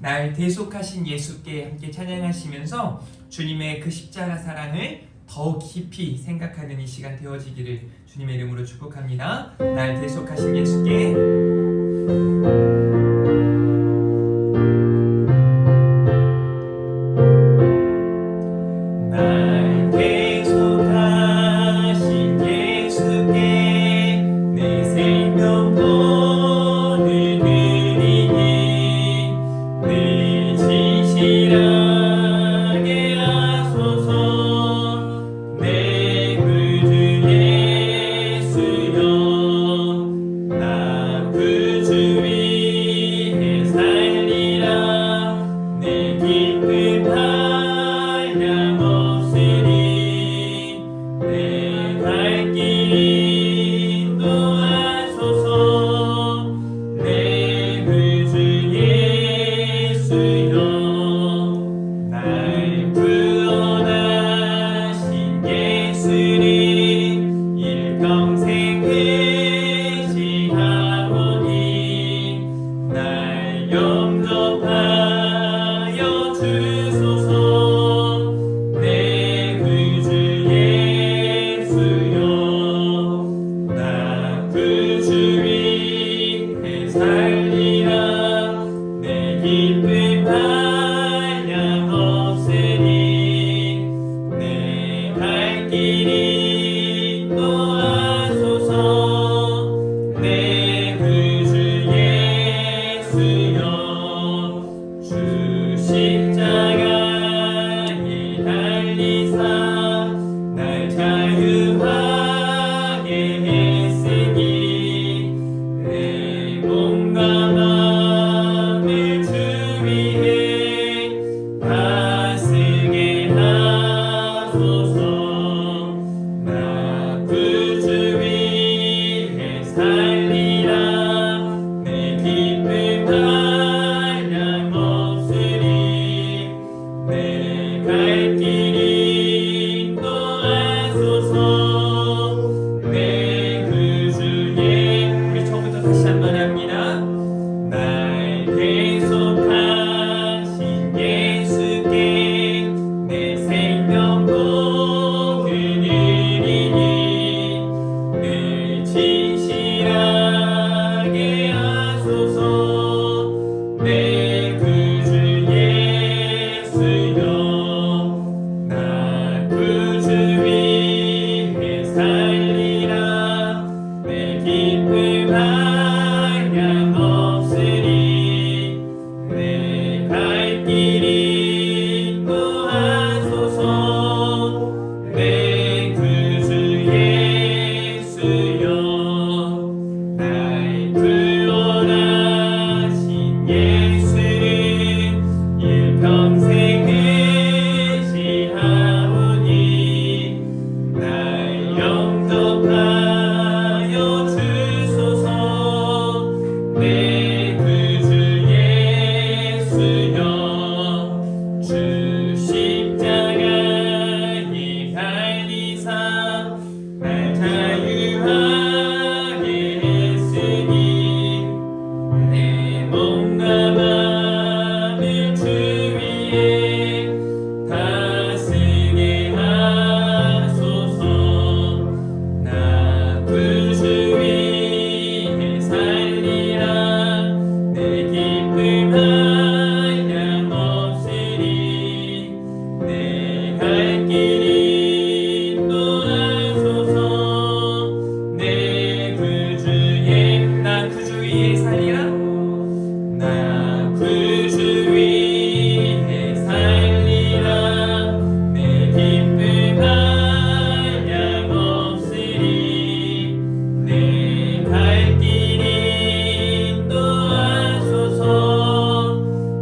날 대속하신 예수께 함께 찬양하시면서 주님의 그 십자가 사랑을 더 깊이 생각하는 이 시간 되어지기를 주님의 이름으로 축복합니다. 날 대속하신 예수께 진실한 위에 살리라. 나 구주 위에 살리라. 내 기쁨 한량없으리. 내 갈 길 인도하소서.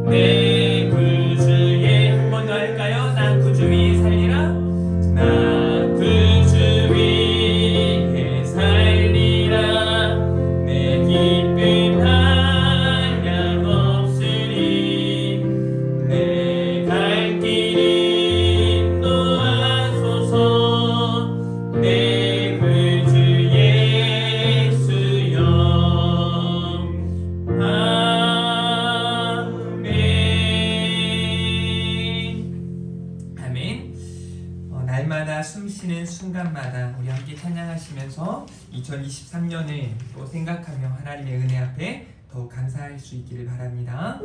내 구주의 한 번 더 할까요? 나 구주 위에 살리라. 나 구주 위에 살리라. 내 기쁨 한량없으리. 내 갈 길 인도하소서. 내 구주 예수여. 아멘. 날마다 숨쉬는 순간마다 우리 함께 찬양하시면서 2023년을 또 생각하며 하나님의 은혜 앞에 더욱 감사할 수 있기를 바랍니다.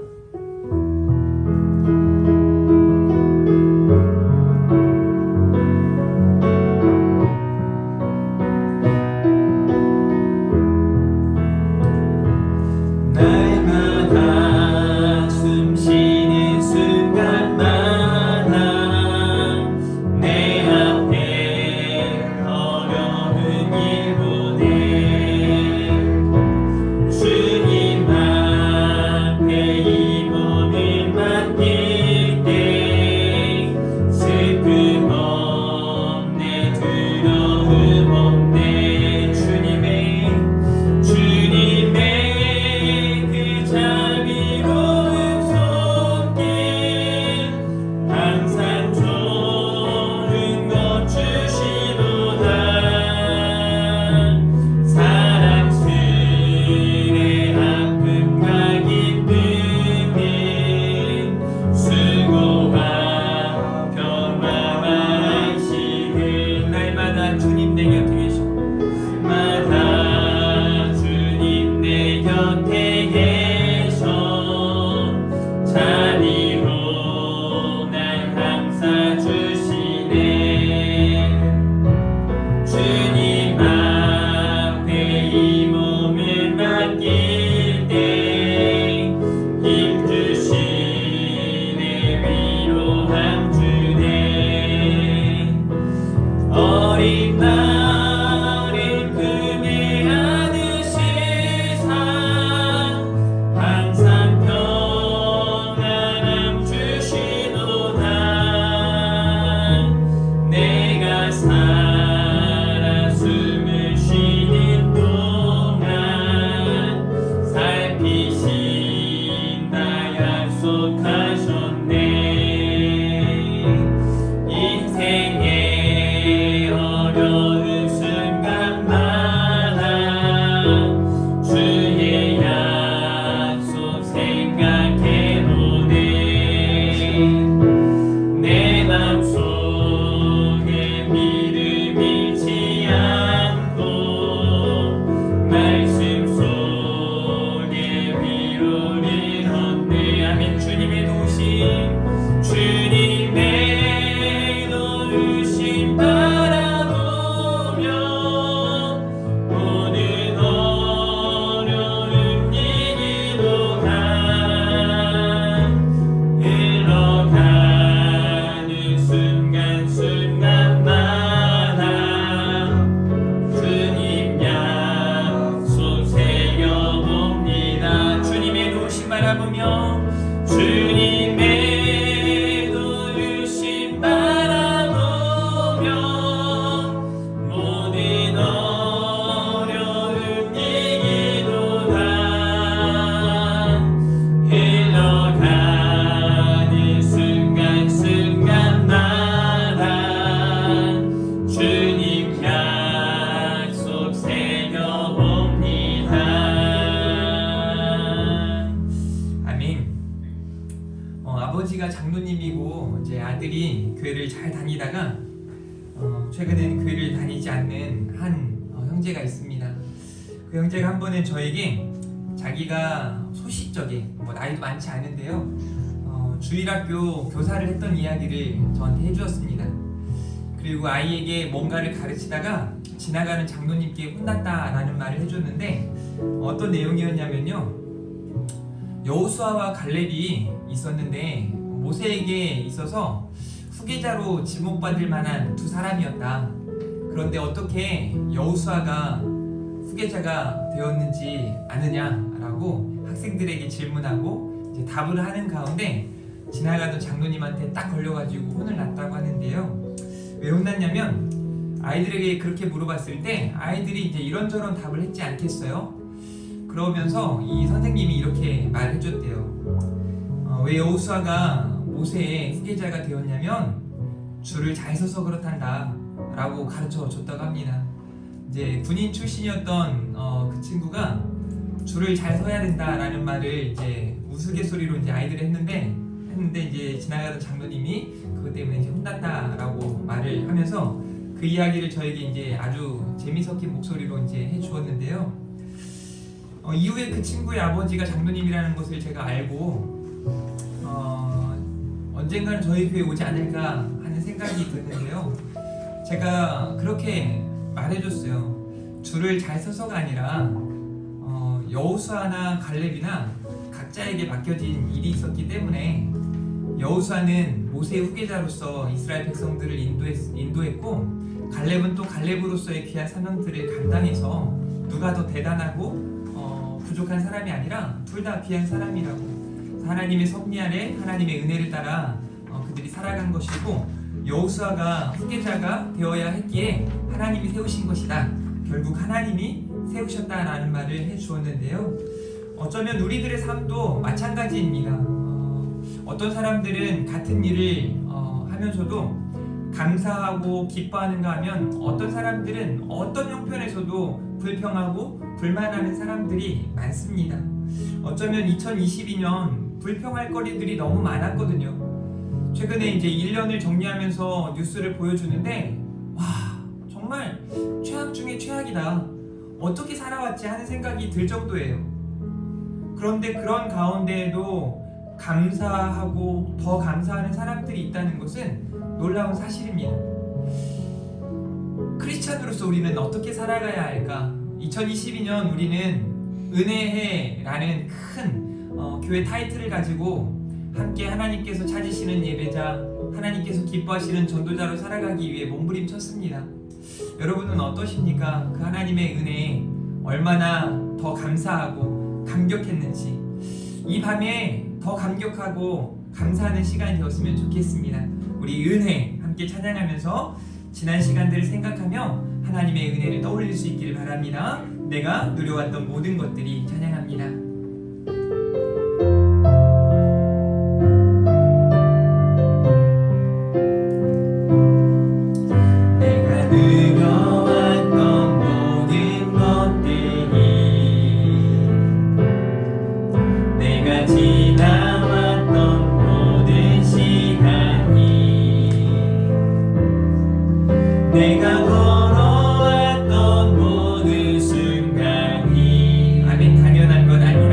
날마다 숨쉬는 순간마다 내 앞에 어려운 일 보내. 주님 앞에 이 몸을 맡길 때 슬픔 없네, 두려움 없네. 주님의 그 자비로운 손길 항상 좋은 것 주시도다. 사랑스레 아픔과 기쁨은 수고와 평화와 안식을 날마다 주님 내 곁에 계셔. 마다 주님 내 곁에 계셔. 자비로 날 감싸주시네. 주님 앞에 이 몸을 맡길 때 힘주시네, 위로함 주네. 어린 날을 구매하듯이 항상 평안함 주시도다. 내가 살아 숨을 쉬는 동안 살피신다 약속하셨네. 인생의 어려운 순간마다 주의 약속 생각해보네. 내 맘속에 믿음 잃지 않고 말씀 속에 위로를 얻네. 아멘. 주님의 도우심, 주님의 도우심 바라보며 모든 어려움 이기도다. 흘러가는 순간순간마다 주님 약속 새겨봅니다. 주님의 도우심 바라보며 주님의 도우심 바라보며 모든 어려움 이기도다. 흘러가는 순간순간마다 주님 약속 새겨봅니다. 아멘. 아버지가 장로님이고 이제 아들이 교회를 잘 다니다가 최근에는 교회를 다니지 않는 한 형제가 있습니다. 그 형제가 한 번은 저에게 자기가 소시적에 나이도 많지 않은데요, 주일학교 교사를 했던 이야기를 저한테 해주었습니다. 그리고 아이에게 뭔가를 가르치다가 지나가는 장로님께 혼났다라는 말을 해줬는데 어떤 내용이었냐면요, 여호수아와 갈렙이 있었는데 모세에게 있어서 후계자로 지목받을 만한 두 사람이었다. 그런데 어떻게 여호수아가 후계자가 되었는지 아느냐라고 학생들에게 질문하고 이제 답을 하는 가운데 지나가던 장로님한테 딱 걸려가지고 혼을 났다고 하는데요. 왜 혼났냐면 아이들에게 그렇게 물어봤을 때 아이들이 이제 이런저런 답을 했지 않겠어요? 그러면서 이 선생님이 이렇게 말해줬대요. 왜 여호수아가 모세의 후계자가 되었냐면 줄을 잘 서서 그렇단다 라고 가르쳐 줬다고 합니다. 이제 군인 출신이었던 그 친구가 줄을 잘 서야 된다라는 말을 이제 우스갯소리로 이제 아이들이 했는데 이제 지나가던 장로님이 그것 때문에 이제 혼났다라고 말을 하면서 그 이야기를 저에게 이제 아주 재미 섞인 목소리로 이제 해주었는데요. 이후에 그 친구의 아버지가 장로님이라는 것을 제가 알고 언젠가는 저희 교회에 오지 않을까 하는 생각이 드는데요. 제가 그렇게 말해줬어요. 줄을 잘 서서가 아니라 여호수아나 갈렙이나 각자에게 맡겨진 일이 있었기 때문에 여호수아는 모세의 후계자로서 이스라엘 백성들을 인도했고 갈렙은 또 갈렙으로서의 귀한 사명들을 감당해서 누가 더 대단하고 부족한 사람이 아니라 둘 다 귀한 사람이라고, 하나님의 섭리 아래 하나님의 은혜를 따라 그들이 살아간 것이고 여호수아가 후계자가 되어야 했기에 하나님이 세우신 것이다. 결국 하나님이 세우셨다라는 말을 해주었는데요. 어쩌면 우리들의 삶도 마찬가지입니다. 어떤 사람들은 같은 일을 하면서도 감사하고 기뻐하는가 하면 어떤 사람들은 어떤 형편에서도 불평하고 불만하는 사람들이 많습니다. 어쩌면 2022년 불평할 거리들이 너무 많았거든요. 최근에 이제 1년을 정리하면서 뉴스를 보여주는데 와, 정말 최악 중에 최악이다. 어떻게 살아왔지 하는 생각이 들 정도예요. 그런데 그런 가운데에도 감사하고 더 감사하는 사람들이 있다는 것은 놀라운 사실입니다. 크리스찬으로서 우리는 어떻게 살아가야 할까? 2022년 우리는 은혜해라는 큰 교회 타이틀을 가지고 함께 하나님께서 찾으시는 예배자, 하나님께서 기뻐하시는 전도자로 살아가기 위해 몸부림쳤습니다. 여러분은 어떠십니까? 그 하나님의 은혜에 얼마나 더 감사하고 감격했는지, 이 밤에 더 감격하고 감사하는 시간이 되었으면 좋겠습니다. 우리 은혜 함께 찬양하면서 지난 시간들을 생각하며 하나님의 은혜를 떠올릴 수 있기를 바랍니다. 내가 누려왔던 모든 것들이 찬양합니다. 내가 걸어왔던 모든 순간이 아멘. 당연한 건 아니에요.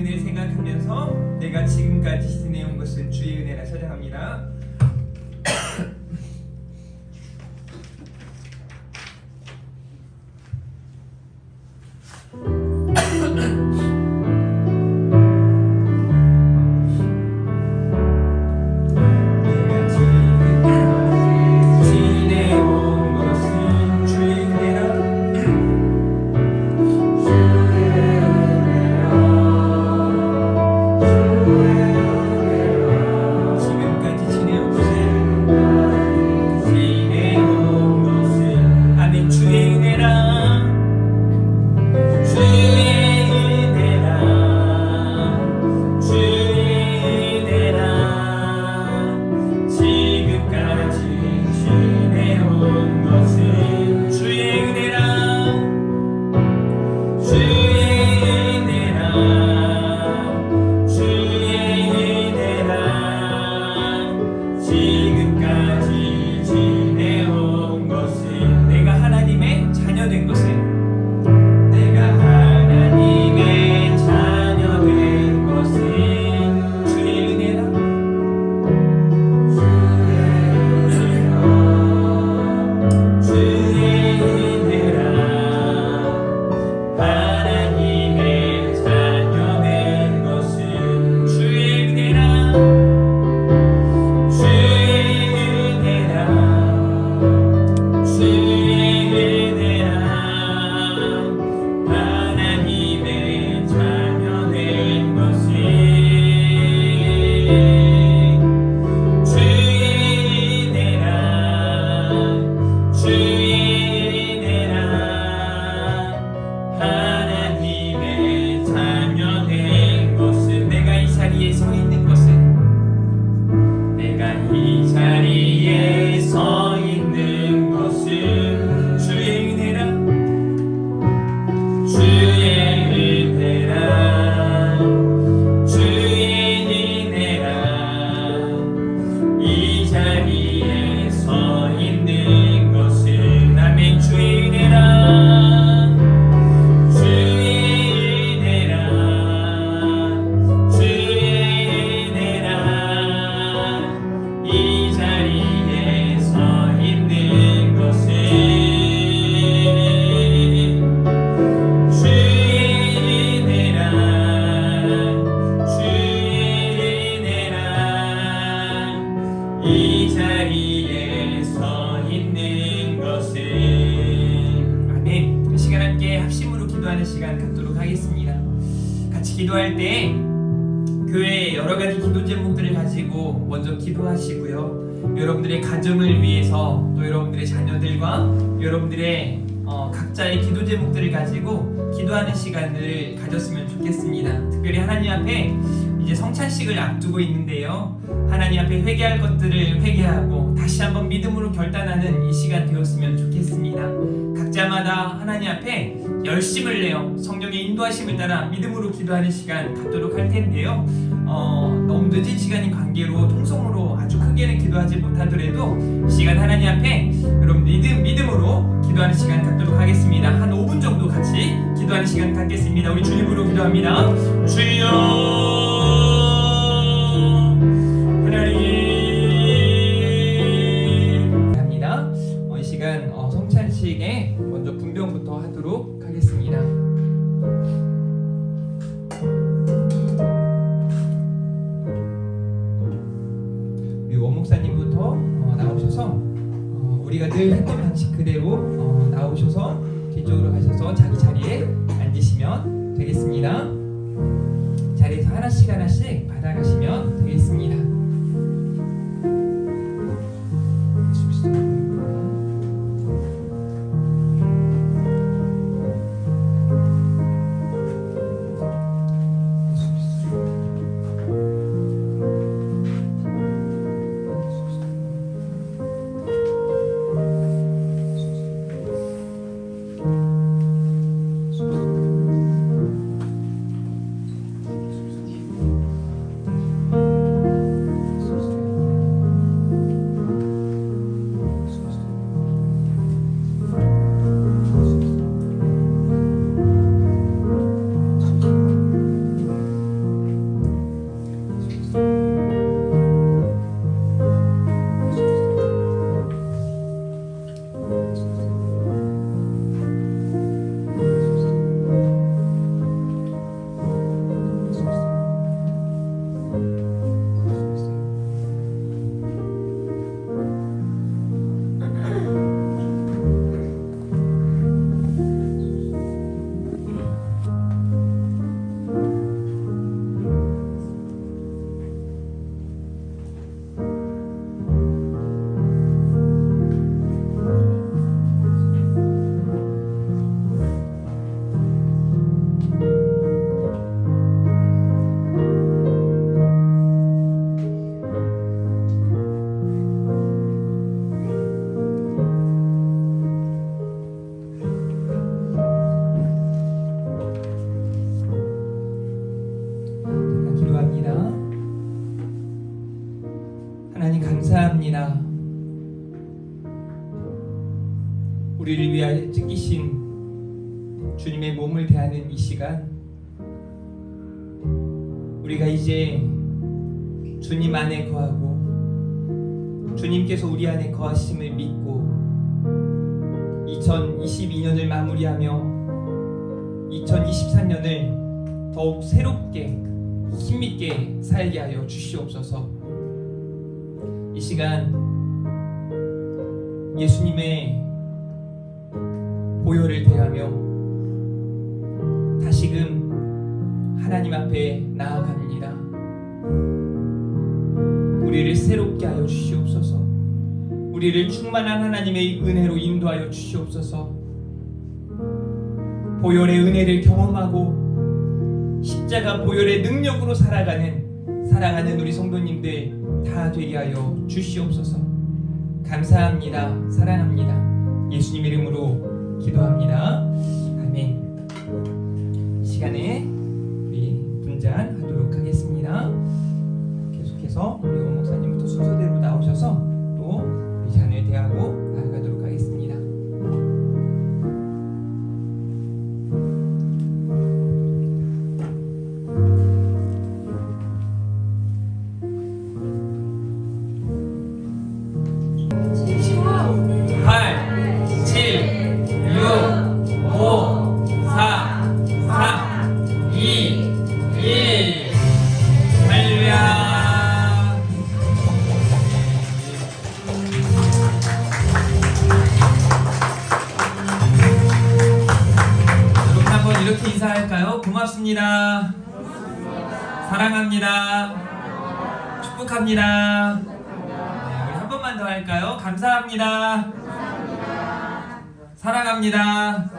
은혜를 생각하면서 내가 지금까지 지내온 것은 주의 은혜라 찬양합니다. 기도할 때 교회의 여러 가지 기도 제목들을 가지고 먼저 기도하시고요. 여러분들의 가정을 위해서 또 여러분들의 자녀들과 여러분들의 각자의 기도 제목들을 가지고 기도하는 시간을 가졌으면 좋겠습니다. 특별히 하나님 앞에 이제 성찬식을 앞두고 있는데요. 하나님 앞에 회개할 것들을 회개하고 다시 한번 믿음으로 결단하는 이 시간 되었으면 좋겠습니다. 각자마다 하나님 앞에 열심을 내어 성령의 인도하심을 따라 믿음으로 기도하는 시간 갖도록 할 텐데요. 너무 늦은 시간인 관계로 통성으로 아주 크게는 기도하지 못하더라도 시간 하나님 앞에 여러분 믿음으로 기도하는 시간 갖도록 하겠습니다. 한 5분 정도 같이 기도하는 시간 갖겠습니다. 우리 주님으로 기도합니다. 주여 하나님 합니다. 이 시간 성찬식에 먼저 분병부터 하도록 하겠습니다. 우리 원목사님부터 나오셔서 우리가 늘 했던 방식 그대로 나오셔서 뒤쪽으로 가셔서 자기 자리에 앉으시면 되겠습니다. 자리에서 하나씩 하나씩 받아가시면 되겠습니다. 하나님 감사합니다. 우리를 위하여 찢기신 주님의 몸을 대하는 이 시간, 우리가 이제 주님 안에 거하고 주님께서 우리 안에 거하심을 믿고 2022년을 마무리하며 2023년을 더욱 새롭게 힘있게 살게 하여 주시옵소서. 이 시간 예수님의 보혈을 대하며 다시금 하나님 앞에 나아갑니다. 우리를 새롭게 하여 주시옵소서. 우리를 충만한 하나님의 은혜로 인도하여 주시옵소서. 보혈의 은혜를 경험하고 십자가 보혈의 능력으로 사랑하는 우리 성도님들 다 되게 하여 주시옵소서. 감사합니다. 사랑합니다. 예수님 이름으로 기도합니다. 아멘. 이 시간에 우리 분잔하도록 하겠습니다. 계속해서 우리 오 목사님부터 순서대로 나오셔서 또 우리 잔을 대하고 나아가도록 하겠습니다. 이렇게 인사할까요? 고맙습니다. 사랑합니다. 축복합니다. 네, 우리 한 번만 더 할까요? 감사합니다. 사랑합니다.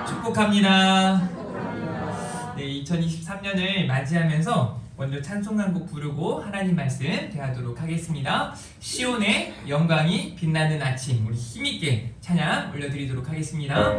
축복합니다. 네, 2023년을 맞이하면서 먼저 찬송 한 곡 부르고 하나님 말씀 대하도록 하겠습니다. 시온의 영광이 빛나는 아침, 우리 힘있게 찬양 올려드리도록 하겠습니다.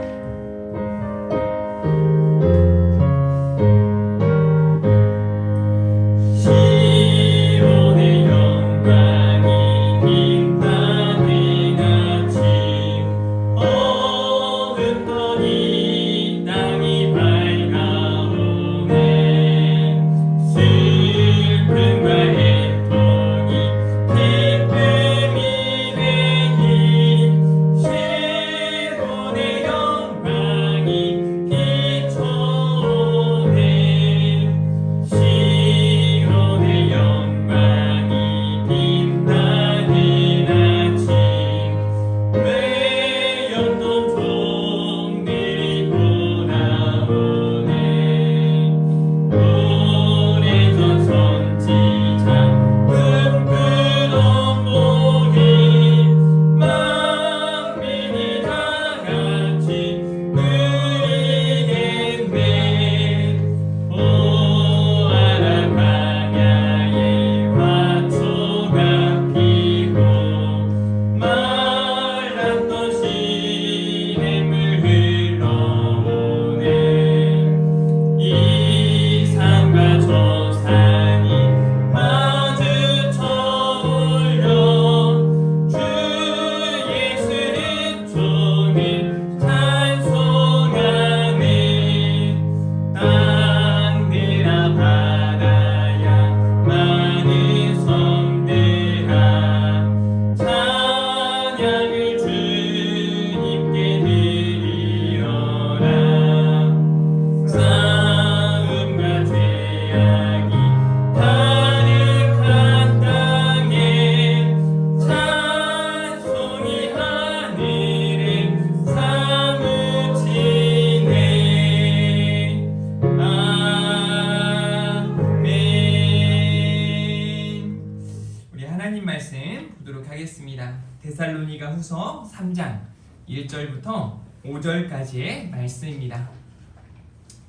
하나님 말씀 보도록 하겠습니다. 데살로니가 후서 3장 1절부터 5절까지의 말씀입니다.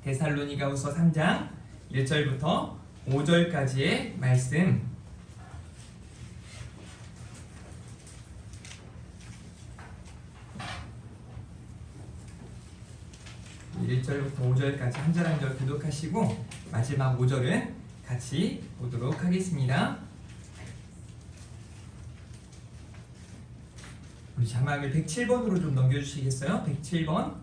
데살로니가 후서 3장 1절부터 5절까지의 말씀. (1절부터) (5절까지) 한 절 한 절 교독하시고 마지막 5절은 같이 보도록 하겠습니다. 우리 자막을 107번으로 좀 넘겨주시겠어요? 107번.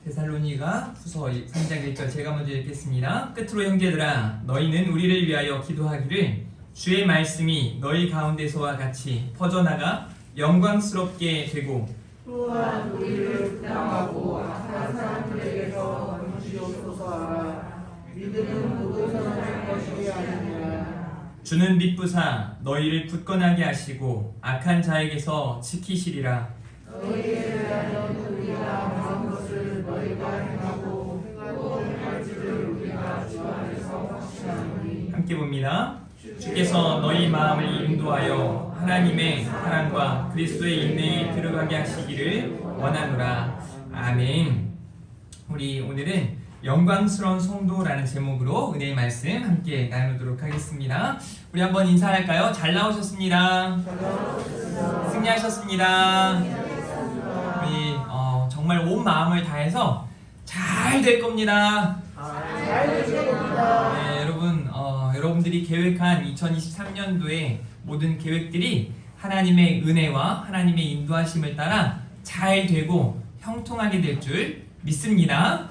데살로니가 후서 3장 1절 제가 먼저 읽겠습니다. 끝으로 형제들아 너희는 우리를 위하여 기도하기를 주의 말씀이 너희 가운데서와 같이 퍼져나가 영광스럽게 되고 또한 우리를 부당하고 악한 사람들에게서 건지옵소서 하라. 믿음은 모두 선할 것이 아니니라. 주는 믿부사 너희를 굳건하게 하시고 악한 자에게서 지키시리라. 너희에 대하여 우리가 많은 것을 너희가 행하고 또 행할지를 우리가 주 안에서 확신하노니. 함께 봅니다. 주께서 너희 마음을 인도하여 하나님의 사랑과 그리스도의 인내에 들어가게 하시기를 원하노라. 아멘. 우리 오늘은 영광스러운 성도라는 제목으로 은혜의 말씀 함께 나누도록 하겠습니다. 우리 한번 인사할까요? 잘 나오셨습니다. 승리하셨습니다. 우리 정말 온 마음을 다해서 잘 될 겁니다. 네, 여러분들이 계획한 2023년도의 모든 계획들이 하나님의 은혜와 하나님의 인도하심을 따라 잘 되고 형통하게 될 줄 믿습니다.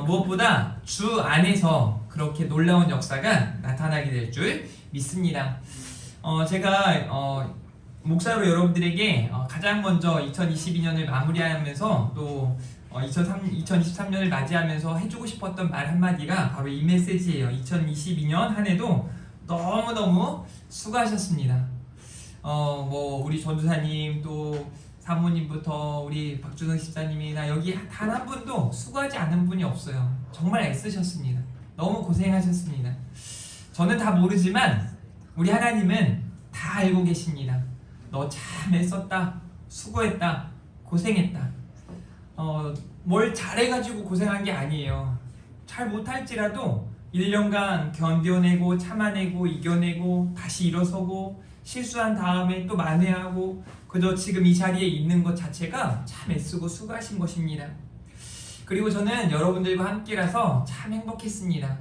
무엇보다 주 안에서 그렇게 놀라운 역사가 나타나게 될 줄 믿습니다. 제가 목사로 여러분들에게 가장 먼저 2022년을 마무리하면서 또 2023년을 맞이하면서 해주고 싶었던 말 한마디가 바로 이 메시지예요. 2022년 한 해도 너무너무 수고하셨습니다. 우리 전도사님 또 사모님부터 우리 박준성 집사님이나 여기 단 한 분도 수고하지 않은 분이 없어요. 정말 애쓰셨습니다. 너무 고생하셨습니다. 저는 다 모르지만 우리 하나님은 다 알고 계십니다. 너 참 애썼다, 수고했다, 고생했다. 뭘 잘해가지고 고생한 게 아니에요. 잘 못할지라도 1년간 견뎌내고 참아내고 이겨내고 다시 일어서고 실수한 다음에 또 만회하고 그저 지금 이 자리에 있는 것 자체가 참 애쓰고 수고하신 것입니다. 그리고 저는 여러분들과 함께라서 참 행복했습니다.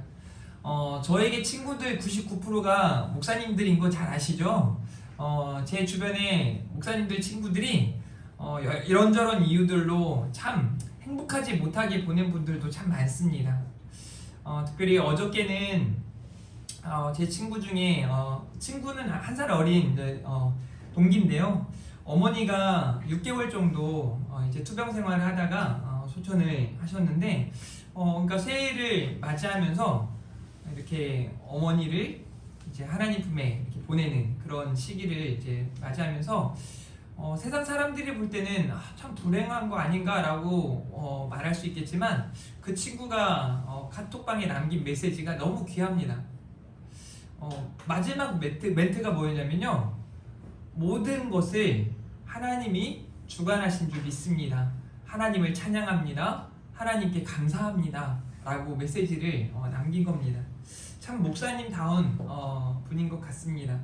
저에게 친구들 99%가 목사님들인 거 잘 아시죠? 제 주변에 목사님들 친구들이 이런저런 이유들로 참 행복하지 못하게 보낸 분들도 참 많습니다. 특별히 어저께는 제 친구 중에 친구는 한 살 어린 동기인데요. 어머니가 6개월 정도 이제 투병 생활을 하다가 소천을 하셨는데 그러니까 새해를 맞이하면서 이렇게 어머니를 이제 하나님 품에 이렇게 보내는 그런 시기를 이제 맞이하면서 세상 사람들이 볼 때는 참 불행한 거 아닌가라고 말할 수 있겠지만 그 친구가 카톡방에 남긴 메시지가 너무 귀합니다. 마지막 멘트가 뭐였냐면요. 모든 것을 하나님이 주관하신 줄 믿습니다. 하나님을 찬양합니다. 하나님께 감사합니다. 라고 메시지를 남긴 겁니다. 참 목사님다운 분인 것 같습니다.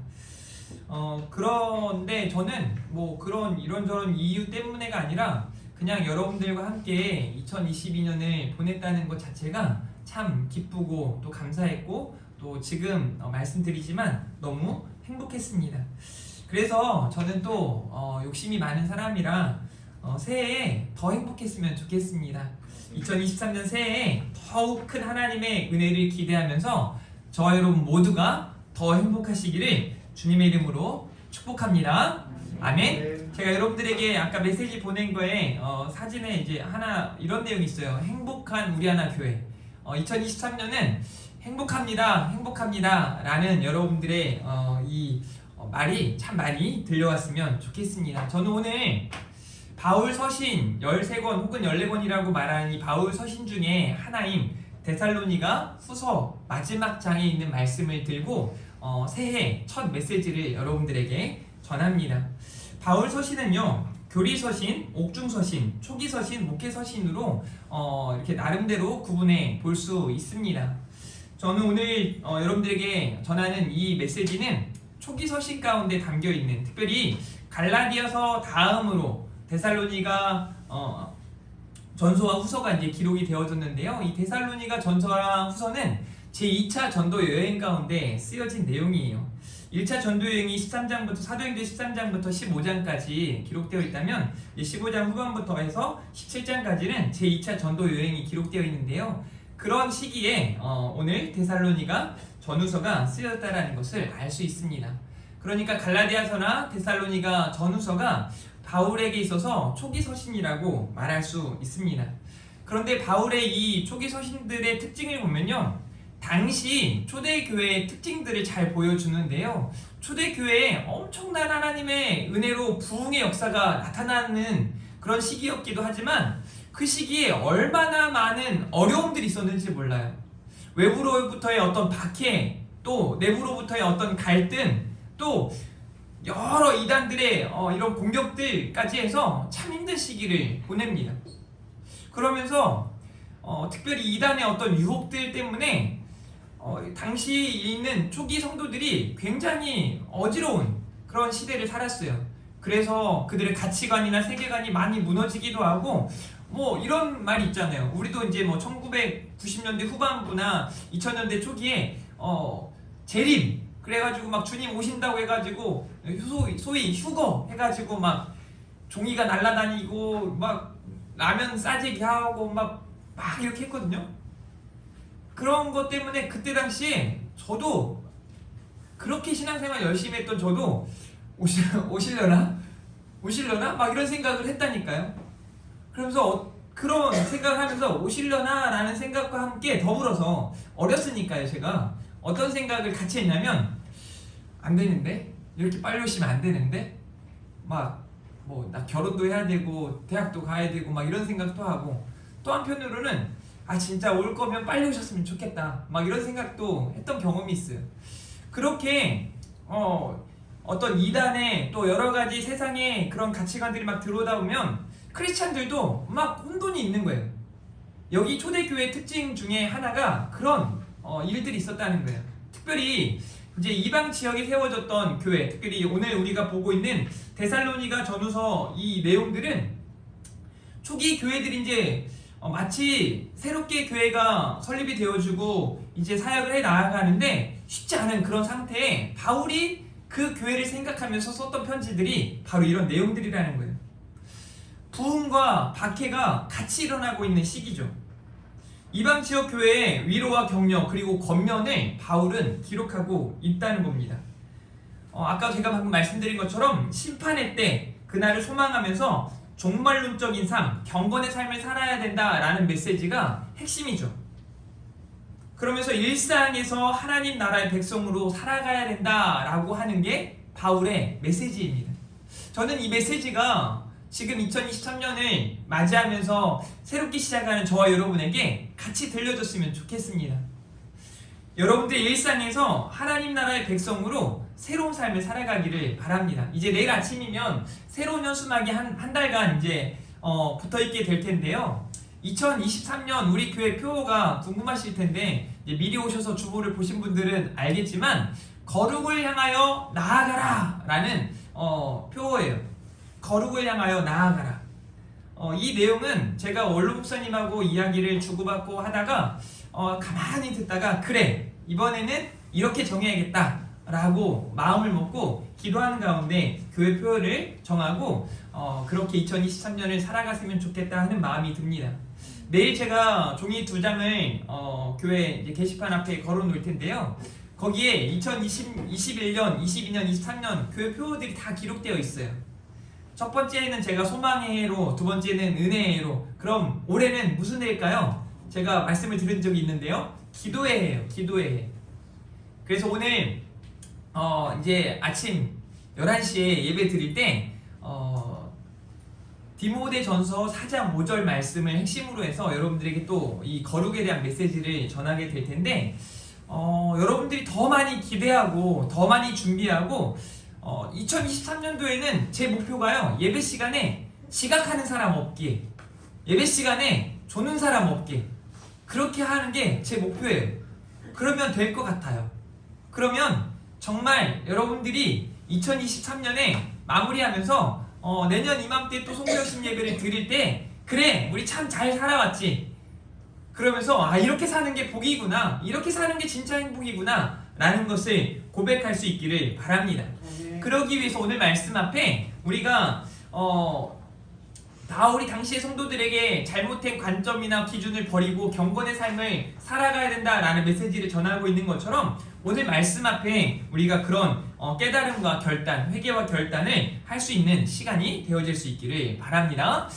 그런데 저는 뭐 그런 이런저런 이유 때문에가 아니라 그냥 여러분들과 함께 2022년을 보냈다는 것 자체가 참 기쁘고 또 감사했고 또 지금 말씀드리지만 너무 행복했습니다. 그래서 저는 또 욕심이 많은 사람이라 새해에 더 행복했으면 좋겠습니다. 2023년 새해에 더욱 큰 하나님의 은혜를 기대하면서 저와 여러분 모두가 더 행복하시기를 주님의 이름으로 축복합니다. 아멘. 제가 여러분들에게 아까 메시지 보낸 거에 사진에 이제 하나 이런 내용이 있어요. 행복한 우리 하나 교회. 2023년은 행복합니다, 행복합니다 라는 여러분들의 이 말이 참 많이 들려왔으면 좋겠습니다. 저는 오늘 바울 서신 13권 혹은 14권이라고 말하는 이 바울 서신 중에 하나인 데살로니가 후서 마지막 장에 있는 말씀을 들고 새해 첫 메시지를 여러분들에게 전합니다. 바울 서신은요, 교리 서신, 옥중 서신, 초기 서신, 목회 서신으로 이렇게 나름대로 구분해 볼 수 있습니다. 저는 오늘 여러분들에게 전하는 이 메시지는 초기 서신 가운데 담겨 있는, 특별히 갈라디아서 다음으로 데살로니가 전서와 후서가 이제 기록이 되어졌는데요. 이 데살로니가 전서와 후서는 제2차 전도 여행 가운데 쓰여진 내용이에요. 1차 전도 여행이 13장부터 사도행전 13장부터 15장까지 기록되어 있다면 15장 후반부터 해서 17장까지는 제2차 전도 여행이 기록되어 있는데요. 그런 시기에 오늘 데살로니가 전후서가 쓰여졌다는 것을 알 수 있습니다. 그러니까 갈라디아서나 데살로니가 전후서가 바울에게 있어서 초기 서신이라고 말할 수 있습니다. 그런데 바울의 이 초기 서신들의 특징을 보면요, 당시 초대교회의 특징들을 잘 보여주는데요, 초대교회에 엄청난 하나님의 은혜로 부흥의 역사가 나타나는 그런 시기였기도 하지만 그 시기에 얼마나 많은 어려움들이 있었는지 몰라요. 외부로부터의 어떤 박해, 또 내부로부터의 어떤 갈등, 또 여러 이단들의 이런 공격들까지 해서 참 힘든 시기를 보냅니다. 그러면서 특별히 이단의 어떤 유혹들 때문에 당시 있는 초기 성도들이 굉장히 어지러운 그런 시대를 살았어요. 그래서 그들의 가치관이나 세계관이 많이 무너지기도 하고, 뭐 이런 말이 있잖아요. 우리도 이제 뭐 1990년대 후반부나 2000년대 초기에 재림 그래가지고 막 주님 오신다고 해가지고 소위 휴거 해가지고 막 종이가 날아다니고 막 라면 싸지기 하고 막 이렇게 했거든요. 그런 것 때문에 그때 당시에 저도 그렇게 신앙생활 열심히 했던 저도 오실려나 막 이런 생각을 했다니까요. 그러면서 그런 생각을 하면서 오실려나 라는 생각과 함께 더불어서, 어렸으니까요, 제가 어떤 생각을 같이 했냐면, 안 되는데? 이렇게 빨리 오시면 안 되는데? 막 뭐 나 결혼도 해야 되고 대학도 가야 되고 막 이런 생각도 하고, 또 한편으로는 진짜 올 거면 빨리 오셨으면 좋겠다 막 이런 생각도 했던 경험이 있어요. 그렇게 어떤 이단의 또 여러 가지 세상의 그런 가치관들이 막 들어오다 보면 크리스찬들도 막 혼돈이 있는 거예요. 여기 초대교회의 특징 중에 하나가 그런 일들이 있었다는 거예요. 특별히 이제 이방 지역에 세워졌던 교회, 특별히 오늘 우리가 보고 있는 데살로니가 전후서 이 내용들은 초기 교회들이 이제 마치 새롭게 교회가 설립이 되어지고 이제 사역을 해 나아가는데 쉽지 않은 그런 상태에 바울이 그 교회를 생각하면서 썼던 편지들이 바로 이런 내용들이라는 거예요. 부흥과 박해가 같이 일어나고 있는 시기죠. 이방 지역 교회의 위로와 격려 그리고 권면을 바울은 기록하고 있다는 겁니다. 아까 제가 방금 말씀드린 것처럼 심판의 때 그날을 소망하면서 종말론적인 삶, 경건의 삶을 살아야 된다라는 메시지가 핵심이죠. 그러면서 일상에서 하나님 나라의 백성으로 살아가야 된다라고 하는 게 바울의 메시지입니다. 저는 이 메시지가 지금 2023년을 맞이하면서 새롭게 시작하는 저와 여러분에게 같이 들려줬으면 좋겠습니다. 여러분들의 일상에서 하나님 나라의 백성으로 새로운 삶을 살아가기를 바랍니다. 이제 내일 아침이면 새로운 현수막이 한 달간 이제 붙어있게 될 텐데요. 2023년 우리 교회 표어가 궁금하실 텐데, 미리 오셔서 주보를 보신 분들은 알겠지만 거룩을 향하여 나아가라 라는 표어예요. 거룩을 향하여 나아가라. 이 내용은 제가 원로 목사님하고 이야기를 주고받고 하다가 가만히 듣다가 그래, 이번에는 이렇게 정해야겠다 라고 마음을 먹고 기도하는 가운데 교회 표어를 정하고 그렇게 2023년을 살아갔으면 좋겠다 하는 마음이 듭니다. 내일 제가 종이 2장을 교회 이제 게시판 앞에 걸어 놓을 텐데요. 거기에 2021년, 22년, 23년 교회 표어들이 다 기록되어 있어요. 첫 번째는 제가 소망의 해로, 두 번째는 은혜의 해로. 그럼 올해는 무슨 해일까요? 제가 말씀을 드린 적이 있는데요. 기도의 해예요. 기도의 해. 그래서 오늘 이제 아침 11시에 예배 드릴 때 디모데전서 4장 5절 말씀을 핵심으로 해서 여러분들에게 또 이 거룩에 대한 메시지를 전하게 될 텐데, 여러분들이 더 많이 기대하고 더 많이 준비하고 2023년도에는 제 목표가요. 예배 시간에 지각하는 사람 없게, 예배 시간에 조는 사람 없게, 그렇게 하는 게 제 목표예요. 그러면 될 것 같아요. 그러면 정말 여러분들이 2023년에 마무리하면서 내년 이맘때 또 송구여신 예배를 드릴 때, 그래 우리 참 잘 살아왔지, 그러면서 이렇게 사는 게 복이구나, 이렇게 사는 게 진짜 행복이구나 라는 것을 고백할 수 있기를 바랍니다. 그러기 위해서 오늘 말씀 앞에 우리가 다 우리 당시의 성도들에게 잘못된 관점이나 기준을 버리고 경건의 삶을 살아가야 된다라는 메시지를 전하고 있는 것처럼, 오늘 말씀 앞에 우리가 그런 깨달음과 결단, 회개와 결단을 할 수 있는 시간이 되어질 수 있기를 바랍니다.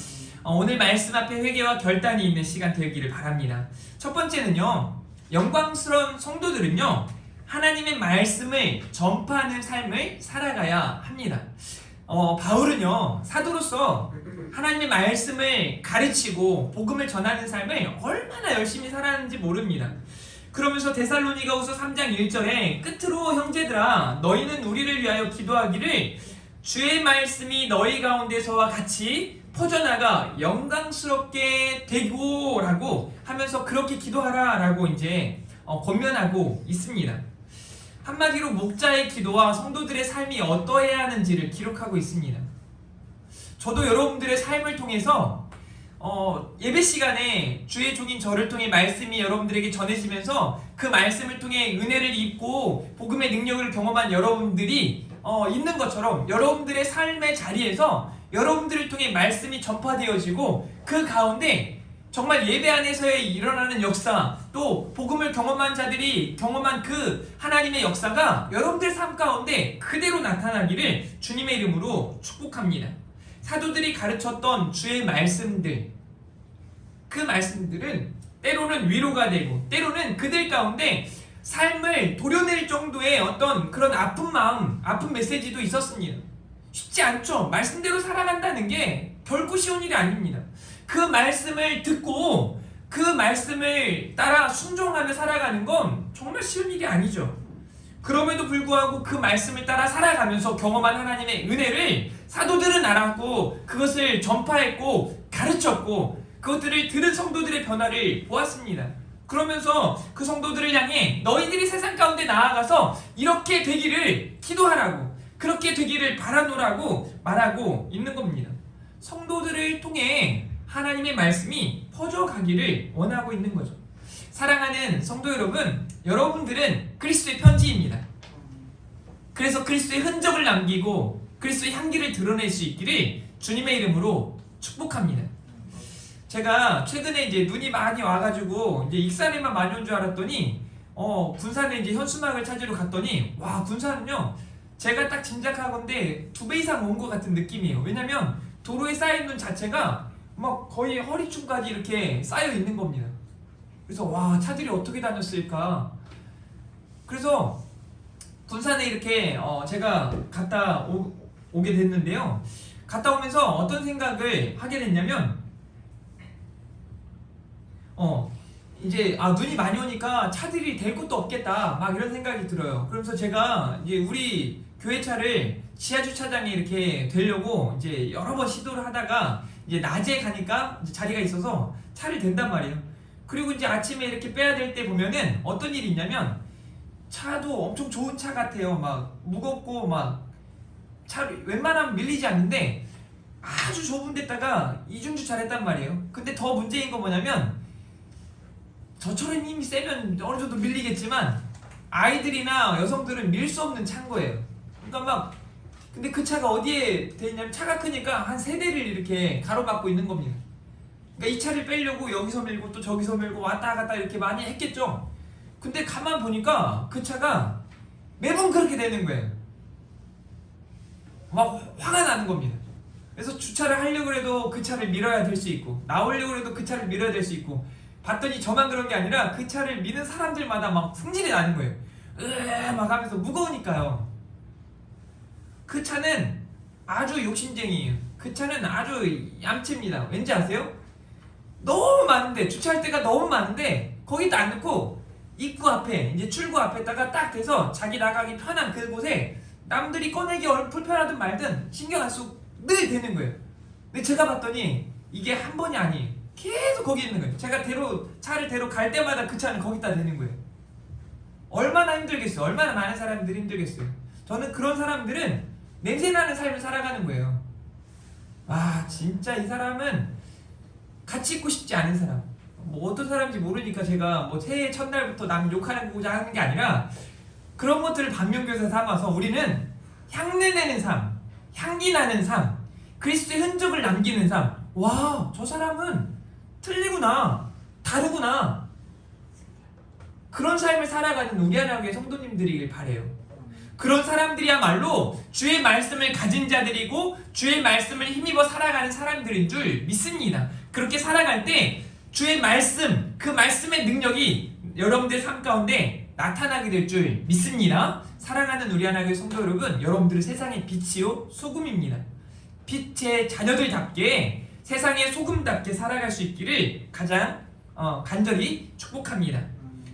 오늘 말씀 앞에 회개와 결단이 있는 시간 되기를 바랍니다. 첫 번째는요, 영광스러운 성도들은요, 하나님의 말씀을 전파하는 삶을 살아가야 합니다. 바울은요, 사도로서 하나님의 말씀을 가르치고 복음을 전하는 삶을 얼마나 열심히 살았는지 모릅니다. 그러면서 데살로니가후서 3장 1절에 끝으로 형제들아 너희는 우리를 위하여 기도하기를 주의 말씀이 너희 가운데서와 같이 퍼져나가 영광스럽게 되고 라고 하면서 그렇게 기도하라 라고 이제 권면하고 있습니다. 한마디로 목자의 기도와 성도들의 삶이 어떠해야 하는지를 기록하고 있습니다. 저도 여러분들의 삶을 통해서 예배 시간에 주의 종인 저를 통해 말씀이 여러분들에게 전해지면서 그 말씀을 통해 은혜를 입고 복음의 능력을 경험한 여러분들이 있는 것처럼, 여러분들의 삶의 자리에서 여러분들을 통해 말씀이 전파되어지고 그 가운데 정말 예배 안에서의 일어나는 역사, 또 복음을 경험한 자들이 경험한 그 하나님의 역사가 여러분들 삶 가운데 그대로 나타나기를 주님의 이름으로 축복합니다. 사도들이 가르쳤던 주의 말씀들, 그 말씀들은 때로는 위로가 되고 때로는 그들 가운데 삶을 도려낼 정도의 어떤 그런 아픈 마음, 아픈 메시지도 있었습니다. 쉽지 않죠. 말씀대로 살아간다는 게 결코 쉬운 일이 아닙니다. 그 말씀을 듣고 그 말씀을 따라 순종하며 살아가는 건 정말 쉬운 일이 아니죠. 그럼에도 불구하고 그 말씀을 따라 살아가면서 경험한 하나님의 은혜를 사도들은 알았고 그것을 전파했고 가르쳤고 그것들을 들은 성도들의 변화를 보았습니다. 그러면서 그 성도들을 향해 너희들이 세상 가운데 나아가서 이렇게 되기를 기도하라고, 그렇게 되기를 바라노라고 말하고 있는 겁니다. 성도들을 통해 하나님의 말씀이 퍼져가기를 원하고 있는 거죠. 사랑하는 성도 여러분, 여러분들은 그리스도의 편지입니다. 그래서 그리스도의 흔적을 남기고 그리스도의 향기를 드러낼 수 있기를 주님의 이름으로 축복합니다. 제가 최근에 이제 눈이 많이 와가지고 이제 익산에만 많이 온 줄 알았더니 군산에 이제 현수막을 찾으러 갔더니 와, 군산은요 제가 딱 짐작하건대 2배 이상 온 것 같은 느낌이에요. 왜냐면 도로에 쌓인 눈 자체가 막 거의 허리춤까지 이렇게 쌓여 있는 겁니다. 그래서 와, 차들이 어떻게 다녔을까. 그래서 군산에 이렇게 제가 갔다 오게 됐는데요. 갔다 오면서 어떤 생각을 하게 됐냐면 이제 눈이 많이 오니까 차들이 될 곳도 없겠다 막 이런 생각이 들어요. 그러면서 제가 이제 우리 교회 차를 지하 주차장에 이렇게 대려고 이제 여러 번 시도를 하다가 이제 낮에 가니까 이제 자리가 있어서 차를 댄단 말이에요. 그리고 이제 아침에 이렇게 빼야 될 때 보면은 어떤 일이 있냐면 차도 엄청 좋은 차 같아요. 막 무겁고 막 차를 웬만하면 밀리지 않는데 아주 좁은 데다가 이중주차를 했단 말이에요. 근데 더 문제인 거 뭐냐면 저처럼 힘이 세면 어느 정도 밀리겠지만 아이들이나 여성들은 밀 수 없는 차인 거예요. 그러니까 막 근데 그 차가 어디에 돼 있냐면 차가 크니까 한 3대를 이렇게 가로막고 있는 겁니다. 그러니까 이 차를 빼려고 여기서 밀고 또 저기서 밀고 왔다 갔다 이렇게 많이 했겠죠. 근데 가만 보니까 그 차가 매번 그렇게 되는 거예요. 막 화가 나는 겁니다. 그래서 주차를 하려고 해도 그 차를 밀어야 될 수 있고 나오려고 해도 그 차를 밀어야 될 수 있고, 봤더니 저만 그런 게 아니라 그 차를 미는 사람들마다 막 승질이 나는 거예요. 막 하면서 무거우니까요. 그 차는 아주 욕심쟁이에요. 그 차는 아주 얌체입니다. 왠지 아세요? 너무 많은데, 주차할 데가 너무 많은데 거기다 안 넣고 입구 앞에 이제 출구 앞에다가 딱 대서 자기 나가기 편한 그곳에 남들이 꺼내기 불편하든 말든 신경 안 쓰고 늘 되는 거예요. 근데 제가 봤더니 이게 한 번이 아니에요. 계속 거기 있는 거예요. 제가 차를 대로 갈 때마다 그 차는 거기다 대는 거예요. 얼마나 힘들겠어요. 얼마나 많은 사람들이 힘들겠어요. 저는 그런 사람들은 냄새나는 삶을 살아가는 거예요. 아, 진짜 이 사람은 같이 있고 싶지 않은 사람. 뭐 어떤 사람인지 모르니까 제가 뭐 새해 첫날부터 남 욕하고자 하는 게 아니라 그런 것들을 반면교사 삼아서 우리는 향내 내는 삶, 향기 나는 삶, 그리스도의 흔적을 남기는 삶. 와, 저 사람은 틀리구나, 다르구나. 그런 삶을 살아가는 우리 하나님의 성도님들이길 바래요. 그런 사람들이야말로 주의 말씀을 가진 자들이고 주의 말씀을 힘입어 살아가는 사람들인 줄 믿습니다. 그렇게 살아갈 때 주의 말씀, 그 말씀의 능력이 여러분들 삶 가운데 나타나게 될 줄 믿습니다. 사랑하는 우리 하나님의 성도 여러분, 여러분들은 세상의 빛이요 소금입니다. 빛의 자녀들답게 세상의 소금답게 살아갈 수 있기를 가장 간절히 축복합니다.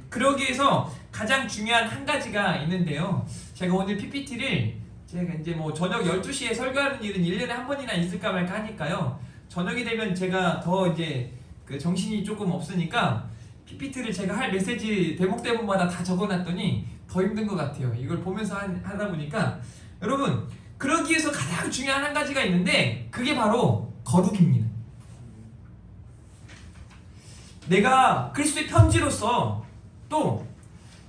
그러기 위해서 가장 중요한 한 가지가 있는데요. 제가 오늘 PPT를 제가 이제 뭐 저녁 12시에 설교하는 일은 1년에 한 번이나 있을까 말까 하니까요. 저녁이 되면 제가 더 이제 그 정신이 조금 없으니까 PPT를 제가 할 메시지 대목마다 다 적어놨더니 더 힘든 것 같아요. 이걸 보면서 하다 보니까 여러분, 그러기 위해서 가장 중요한 한 가지가 있는데 그게 바로 거룩입니다. 내가 그리스도의 편지로서 또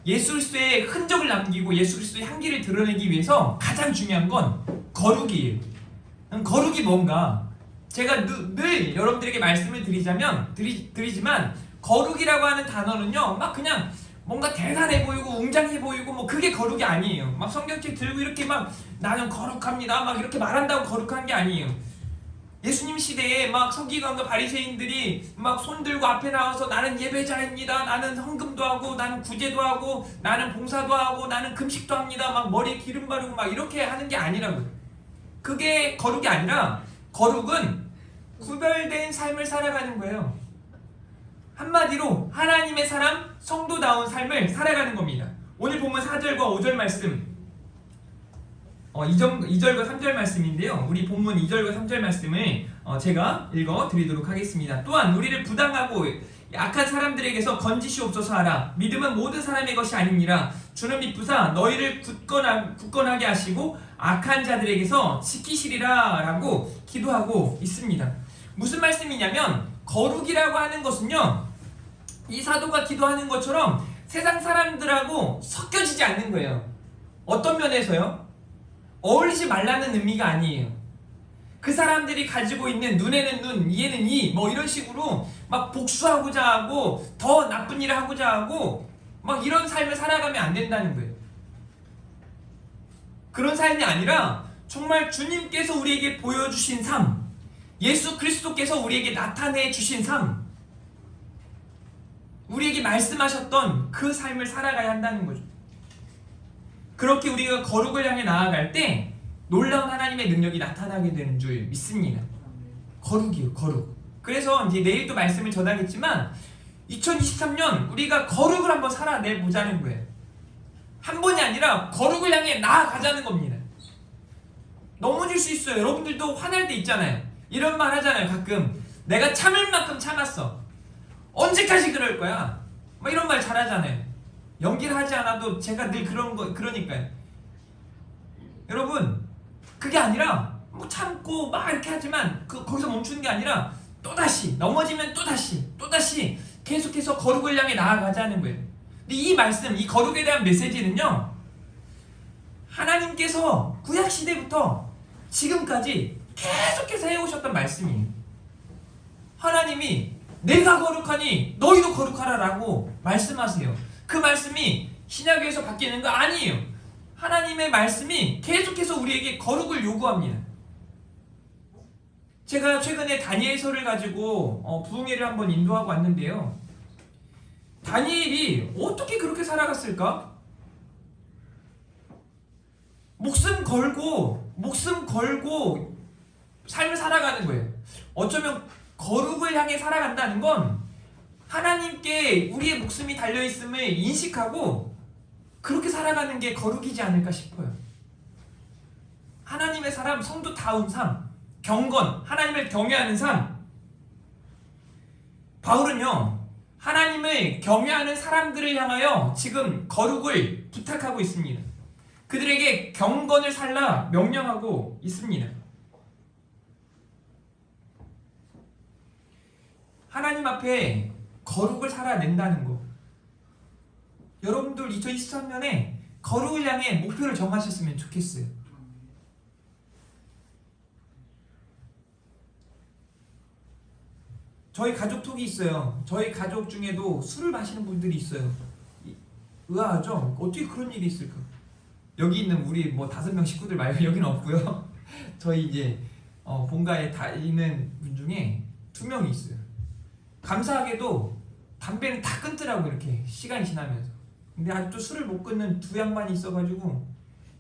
예수 그리스도의 흔적을 남기고 예수 그리스도의 향기를 드러내기 위해서 가장 중요한 건 거룩이에요. 거룩이 뭔가 제가 늘 여러분들에게 말씀을 드리지만 거룩이라고 하는 단어는요 막 그냥 뭔가 대단해 보이고 웅장해 보이고 뭐 그게 거룩이 아니에요. 막 성경책 들고 이렇게 막 나는 거룩합니다 막 이렇게 말한다고 거룩한 게 아니에요. 예수님 시대에 막 서기관과 바리새인들이 막 손 들고 앞에 나와서 나는 예배자입니다, 나는 헌금도 하고 나는 구제도 하고 나는 봉사도 하고 나는 금식도 합니다 막 머리에 기름 바르고 막 이렇게 하는 게 아니라고요. 그게 거룩이 아니라 거룩은 구별된 삶을 살아가는 거예요. 한마디로 하나님의 사람, 성도다운 삶을 살아가는 겁니다. 오늘 보면 4절과 5절 말씀 2절과 3절 말씀인데요. 우리 본문 2절과 3절 말씀을 제가 읽어드리도록 하겠습니다. 또한 우리를 부당하고 악한 사람들에게서 건지시옵소서 하라. 믿음은 모든 사람의 것이 아니니라. 주는 믿부사 너희를 굳건하게 하시고 악한 자들에게서 지키시리라 라고 기도하고 있습니다. 무슨 말씀이냐면 거룩이라고 하는 것은요 이 사도가 기도하는 것처럼 세상 사람들하고 섞여지지 않는 거예요. 어떤 면에서요? 어울리지 말라는 의미가 아니에요. 그 사람들이 가지고 있는 눈에는 눈, 이에는 이, 뭐 이런 식으로 막 복수하고자 하고 더 나쁜 일을 하고자 하고 막 이런 삶을 살아가면 안 된다는 거예요. 그런 삶이 아니라 정말 주님께서 우리에게 보여주신 삶, 예수 그리스도께서 우리에게 나타내 주신 삶, 우리에게 말씀하셨던 그 삶을 살아가야 한다는 거죠. 그렇게 우리가 거룩을 향해 나아갈 때 놀라운 하나님의 능력이 나타나게 되는 줄 믿습니다. 거룩이요, 거룩. 그래서 이제 내일도 말씀을 전하겠지만 2023년 우리가 거룩을 한번 살아내보자는 거예요. 한 번이 아니라 거룩을 향해 나아가자는 겁니다. 넘어질 수 있어요. 여러분들도 화날 때 있잖아요. 이런 말 하잖아요. 가끔 내가 참을 만큼 참았어. 언제까지 그럴 거야? 막 이런 말 잘하잖아요. 연기를 하지 않아도 제가 늘 그러니까요. 여러분, 그게 아니라 뭐 참고 막 이렇게 하지만 거기서 멈추는 게 아니라 또다시 넘어지면 또다시 계속해서 거룩을 향해 나아가자는 거예요. 근데 이 말씀, 이 거룩에 대한 메시지는요 하나님께서 구약시대부터 지금까지 계속해서 해오셨던 말씀이에요. 하나님이 내가 거룩하니 너희도 거룩하라 라고 말씀하세요. 그 말씀이 신약에서 바뀌는 거 아니에요. 하나님의 말씀이 계속해서 우리에게 거룩을 요구합니다. 제가 최근에 다니엘서를 가지고 부흥회를 한번 인도하고 왔는데요. 다니엘이 어떻게 그렇게 살아갔을까? 목숨 걸고 삶을 살아가는 거예요. 어쩌면 거룩을 향해 살아간다는 건 하나님께 우리의 목숨이 달려있음을 인식하고 그렇게 살아가는 게 거룩이지 않을까 싶어요. 하나님의 사람, 성도다운 삶, 경건, 하나님을 경외하는 삶. 바울은요, 하나님을 경외하는 사람들을 향하여 지금 거룩을 부탁하고 있습니다. 그들에게 경건을 살라 명령하고 있습니다. 하나님 앞에 거룩을 살아낸다는 거. 여러분들 2023년에 거룩을 향해 목표를 정하셨으면 좋겠어요. 저희 가족 톡이 있어요. 저희 가족 중에도 술을 마시는 분들이 있어요. 의아하죠? 어떻게 그런 일이 있을까? 여기 있는 우리 뭐 5명 식구들 말고 여기는 없고요. 저희 이제 본가에 다니는 분 중에 2명이 있어요. 감사하게도 담배는 다 끊더라고, 이렇게 시간이 지나면서. 근데 아직도 술을 못 끊는 2 양반이 있어가지고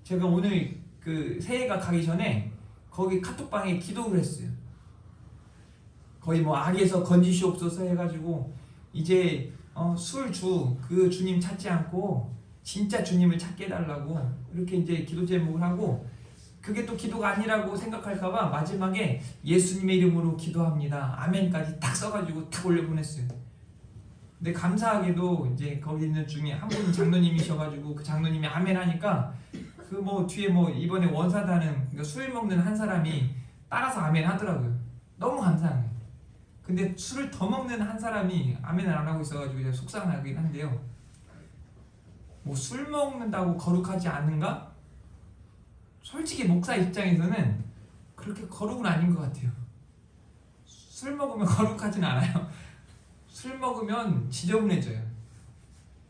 제가 오늘 그 새해가 가기 전에 거기 카톡방에 기도를 했어요. 거의 뭐 악에서 건지시옵소서 해가지고 이제 그 주님 찾지 않고 진짜 주님을 찾게 해달라고 이렇게 이제 기도 제목을 하고, 그게 또 기도가 아니라고 생각할까봐 마지막에 예수님의 이름으로 기도합니다, 아멘까지 딱 써가지고 딱 올려보냈어요. 근데 감사하게도 이제 거기 있는 중에 한 분은 장로님이셔가지고 그 장로님이 아멘 하니까 그 뭐 뒤에 뭐 이번에 원사다는, 그러니까 술 먹는 한 사람이 따라서 아멘 하더라고요. 너무 감사해요. 근데 술을 더 먹는 한 사람이 아멘을 안 하고 있어가지고 제가 속상하긴 한데요. 뭐 술 먹는다고 거룩하지 않은가? 솔직히 목사 입장에서는 그렇게 거룩은 아닌 것 같아요. 술 먹으면 거룩하진 않아요. 술 먹으면 지저분해져요.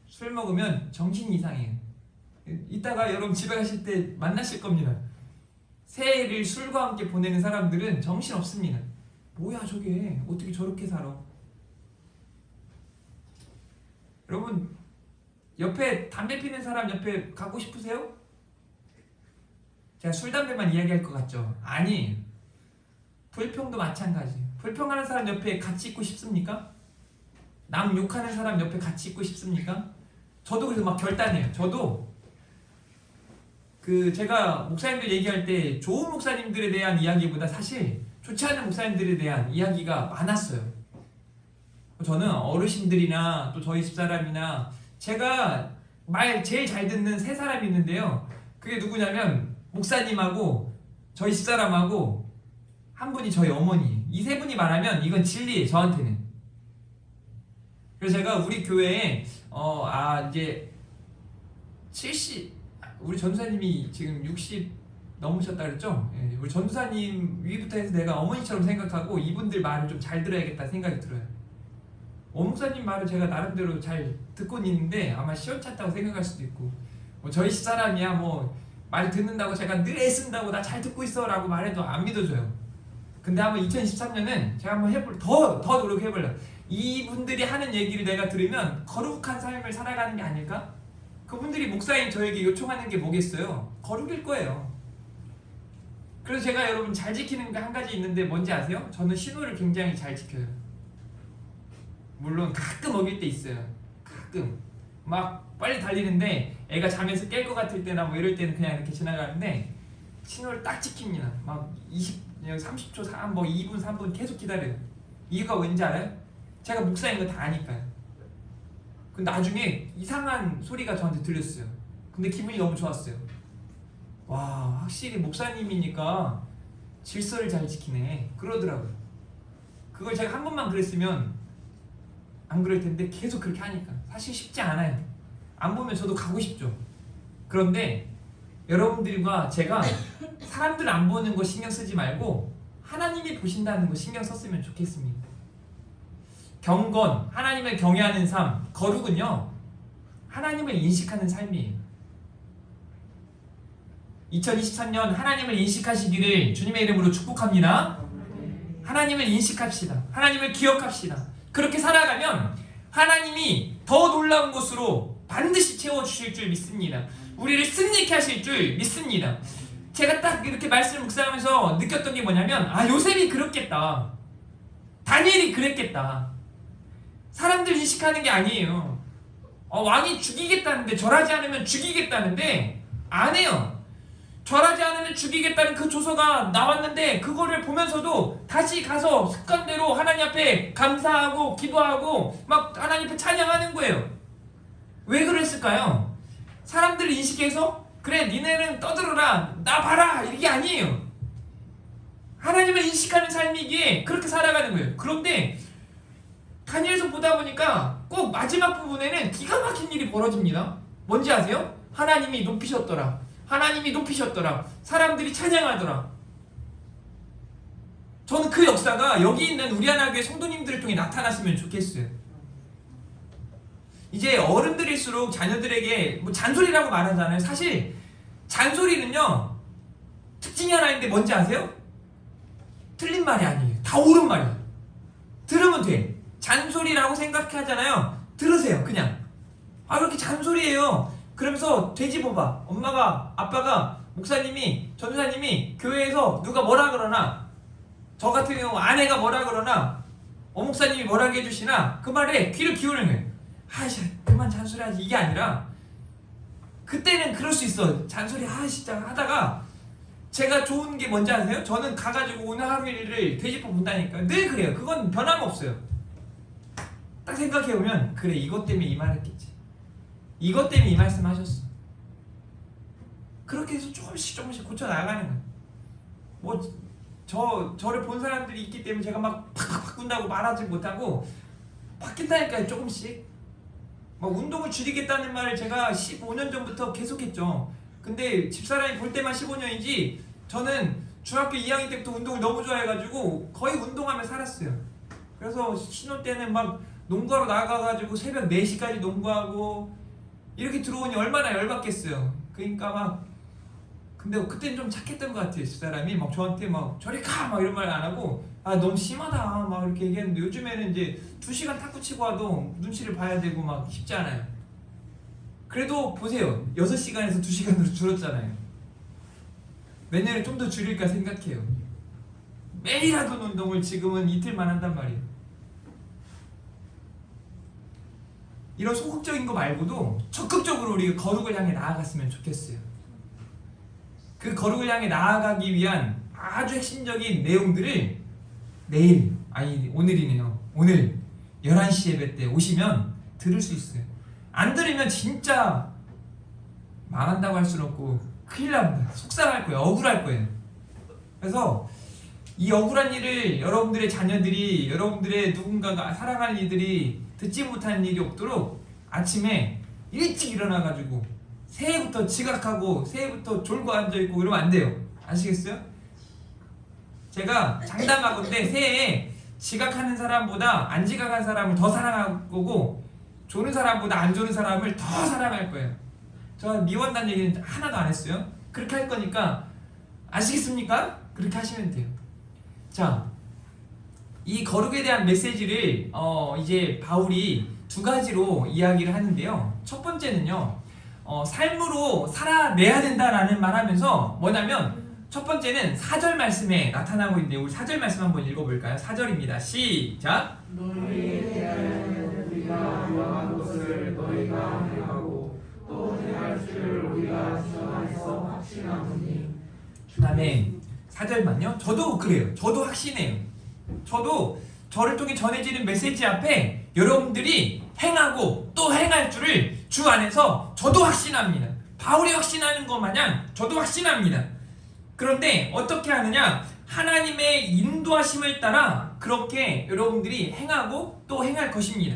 술 먹으면 정신이 이상해요. 이따가 여러분 집에 가실 때 만나실 겁니다. 새해를 술과 함께 보내는 사람들은 정신 없습니다. 뭐야 저게, 어떻게 저렇게 살아? 여러분 옆에 담배 피는 사람 옆에 가고 싶으세요? 제가 술 담배만 이야기할 것 같죠? 아니, 불평도 마찬가지. 불평하는 사람 옆에 같이 있고 싶습니까? 남 욕하는 사람 옆에 같이 있고 싶습니까? 저도 그래서 막 결단해요. 저도 제가 목사님들 얘기할 때 좋은 목사님들에 대한 이야기보다 사실 좋지 않은 목사님들에 대한 이야기가 많았어요. 저는 어르신들이나 또 저희 집사람이나 제가 말 제일 잘 듣는 3사람이 있는데요. 그게 누구냐면 목사님하고 저희 집사람하고 한 분이 저희 어머니. 이 3분이 말하면 이건 진리예요, 저한테는. 그래서 제가 우리 교회에 이제 70, 우리 전도사님이 지금 60 넘으셨다 그랬죠? 예, 우리 전도사님 위부터 해서 내가 어머니처럼 생각하고 이분들 말을 좀 잘 들어야겠다 생각이 들어요. 목사님 말을 제가 나름대로 잘 듣고 있는데 아마 시원찮다고 생각할 수도 있고, 뭐 저희 집사람이야 뭐 말 듣는다고 제가 늘 애쓴다고 나 잘 듣고 있어 라고 말해도 안 믿어줘요. 근데 한번 2023년은 제가 한번 더 노력해보려고. 이분들이 하는 얘기를 내가 들으면 거룩한 삶을 살아가는 게 아닐까? 그분들이 목사인 저에게 요청하는 게 뭐겠어요? 거룩일 거예요. 그래서 제가 여러분 잘 지키는 게 한 가지 있는데 뭔지 아세요? 저는 신호를 굉장히 잘 지켜요. 물론 가끔 어길 때 있어요. 가끔 막 빨리 달리는데 애가 자면서 깰 것 같을 때나 뭐 이럴 때는 그냥 이렇게 지나가는데 신호를 딱 지킵니다. 막 30초, 뭐 2분, 3분 계속 기다려요. 이유가 왠지 알아요? 제가 목사인 거 다 아니까요. 근데 나중에 이상한 소리가 저한테 들렸어요. 근데 기분이 너무 좋았어요. 와, 확실히 목사님이니까 질서를 잘 지키네 그러더라고요. 그걸 제가 한 번만 그랬으면 안 그럴 텐데 계속 그렇게 하니까 사실 쉽지 않아요. 안 보면 저도 가고 싶죠. 그런데 여러분들과 제가 사람들 안 보는 거 신경 쓰지 말고 하나님이 보신다는 거 신경 썼으면 좋겠습니다. 경건, 하나님을 경외하는 삶, 거룩은요 하나님을 인식하는 삶이에요. 2023년 하나님을 인식하시기를 주님의 이름으로 축복합니다. 하나님을 인식합시다. 하나님을 기억합시다. 그렇게 살아가면 하나님이 더 놀라운 것으로 반드시 채워주실 줄 믿습니다. 우리를 승리케 하실 줄 믿습니다. 제가 딱 이렇게 말씀을 묵상하면서 느꼈던 게 뭐냐면 요셉이 그렇겠다. 다니엘이 그랬겠다. 사람들 인식하는 게 아니에요. 왕이 죽이겠다는데, 절하지 않으면 죽이겠다는데 안 해요. 절하지 않으면 죽이겠다는 그 조서가 나왔는데 그거를 보면서도 다시 가서 습관대로 하나님 앞에 감사하고 기도하고 막 하나님 앞에 찬양하는 거예요. 왜 그랬을까요? 사람들 인식해서 그래 니네는 떠들어라 나 봐라 이게 아니에요. 하나님을 인식하는 삶이기에 그렇게 살아가는 거예요. 그런데 다니엘서 보다 보니까 꼭 마지막 부분에는 기가 막힌 일이 벌어집니다. 뭔지 아세요? 하나님이 높이셨더라. 하나님이 높이셨더라. 사람들이 찬양하더라. 저는 그 역사가 여기 있는 우리 하나 교회 성도님들을 통해 나타났으면 좋겠어요. 이제 어른들일수록 자녀들에게 뭐 잔소리라고 말하잖아요. 사실 잔소리는요 특징이 하나 있는데 뭔지 아세요? 틀린 말이 아니에요. 다 옳은 말이에요. 들으면 돼. 잔소리라고 생각하잖아요. 들으세요. 그냥. 그렇게 잔소리예요. 그러면서 되짚어봐. 엄마가, 아빠가, 목사님이, 전도사님이 교회에서 누가 뭐라 그러나, 저 같은 경우 아내가 뭐라 그러나, 목사님이 뭐라고 해주시나 그 말에 귀를 기울이는 거예요. 그만 잔소리하지 이게 아니라 그때는 그럴 수 있어. 잔소리 진짜 하다가 제가 좋은 게 뭔지 아세요? 저는 가가지고 오늘 하루 일을 되짚어 본다니까. 늘 그래요. 그건 변함없어요. 딱 생각해보면 그래 이것 때문에 이 말 했겠지. 이것 때문에 이 말씀 하셨어. 그렇게 해서 조금씩 고쳐 나가는 거예요. 저를 본 사람들이 있기 때문에 제가 막 팍팍 바꾼다고 말하지 못하고 바뀐다니까요. 조금씩. 운동을 줄이겠다는 말을 제가 15년 전부터 계속했죠. 근데 집사람이 볼 때만 15년이지 저는 중학교 2학년 때부터 운동을 너무 좋아해가지고 거의 운동하며 살았어요. 그래서 신혼 때는 막 농구하러 나가가지고 새벽 4시까지 농구하고 이렇게 들어오니 얼마나 열받겠어요. 그러니까 근데 그때는 좀 착했던 것 같아요. 집사람이 저한테 저리 가! 이런 말 안 하고 너무 심하다 이렇게 얘기했는데 요즘에는 이제 2시간 탁구 치고 와도 눈치를 봐야 되고 쉽지 않아요. 그래도 보세요. 6시간에서 2시간으로 줄었잖아요. 내년에 좀 더 줄일까 생각해요. 매일 하던 운동을 지금은 이틀만 한단 말이에요. 이런 소극적인 거 말고도 적극적으로 우리가 거룩을 향해 나아갔으면 좋겠어요. 그 거룩을 향해 나아가기 위한 아주 핵심적인 내용들을 오늘이네요. 오늘 11시 예배 때 오시면 들을 수 있어요. 안 들으면 진짜 망한다고 할 수는 없고 큰일 납니다. 속상할 거예요. 억울할 거예요. 그래서 이 억울한 일을 여러분들의 자녀들이, 여러분들의 누군가가 사랑하는 이들이 듣지 못하는 일이 없도록 아침에 일찍 일어나가지고 새해부터 지각하고 새해부터 졸고 앉아있고 이러면 안 돼요. 아시겠어요? 제가 장담하건대 새해에 지각하는 사람보다 안 지각한 사람을 더 사랑할 거고 조는 사람보다 안 조는 사람을 더 사랑할 거예요. 저 미워한다는 얘기는 하나도 안 했어요. 그렇게 할 거니까 아시겠습니까? 그렇게 하시면 돼요. 자, 이 거룩에 대한 메시지를 이제 바울이 2가지로 이야기를 하는데요. 첫 번째는요, 삶으로 살아내야 된다라는 말하면서 뭐냐면 첫 번째는 4절 말씀에 나타나고 있는데 우리 4절 말씀 한번 읽어볼까요? 4절입니다. 시작! 너희에 대하여 우리가 명한 것을 너희가 행하고 또 행할 줄 우리가 주 안에서 확신하노니. 그 다음에 4절만요. 저도 그래요. 저도 확신해요. 저도 저를 통해 전해지는 메시지 앞에 여러분들이 행하고 또 행할 줄을 주 안에서 저도 확신합니다. 바울이 확신하는 것 마냥 저도 확신합니다. 그런데 어떻게 하느냐? 하나님의 인도하심을 따라 그렇게 여러분들이 행하고 또 행할 것입니다.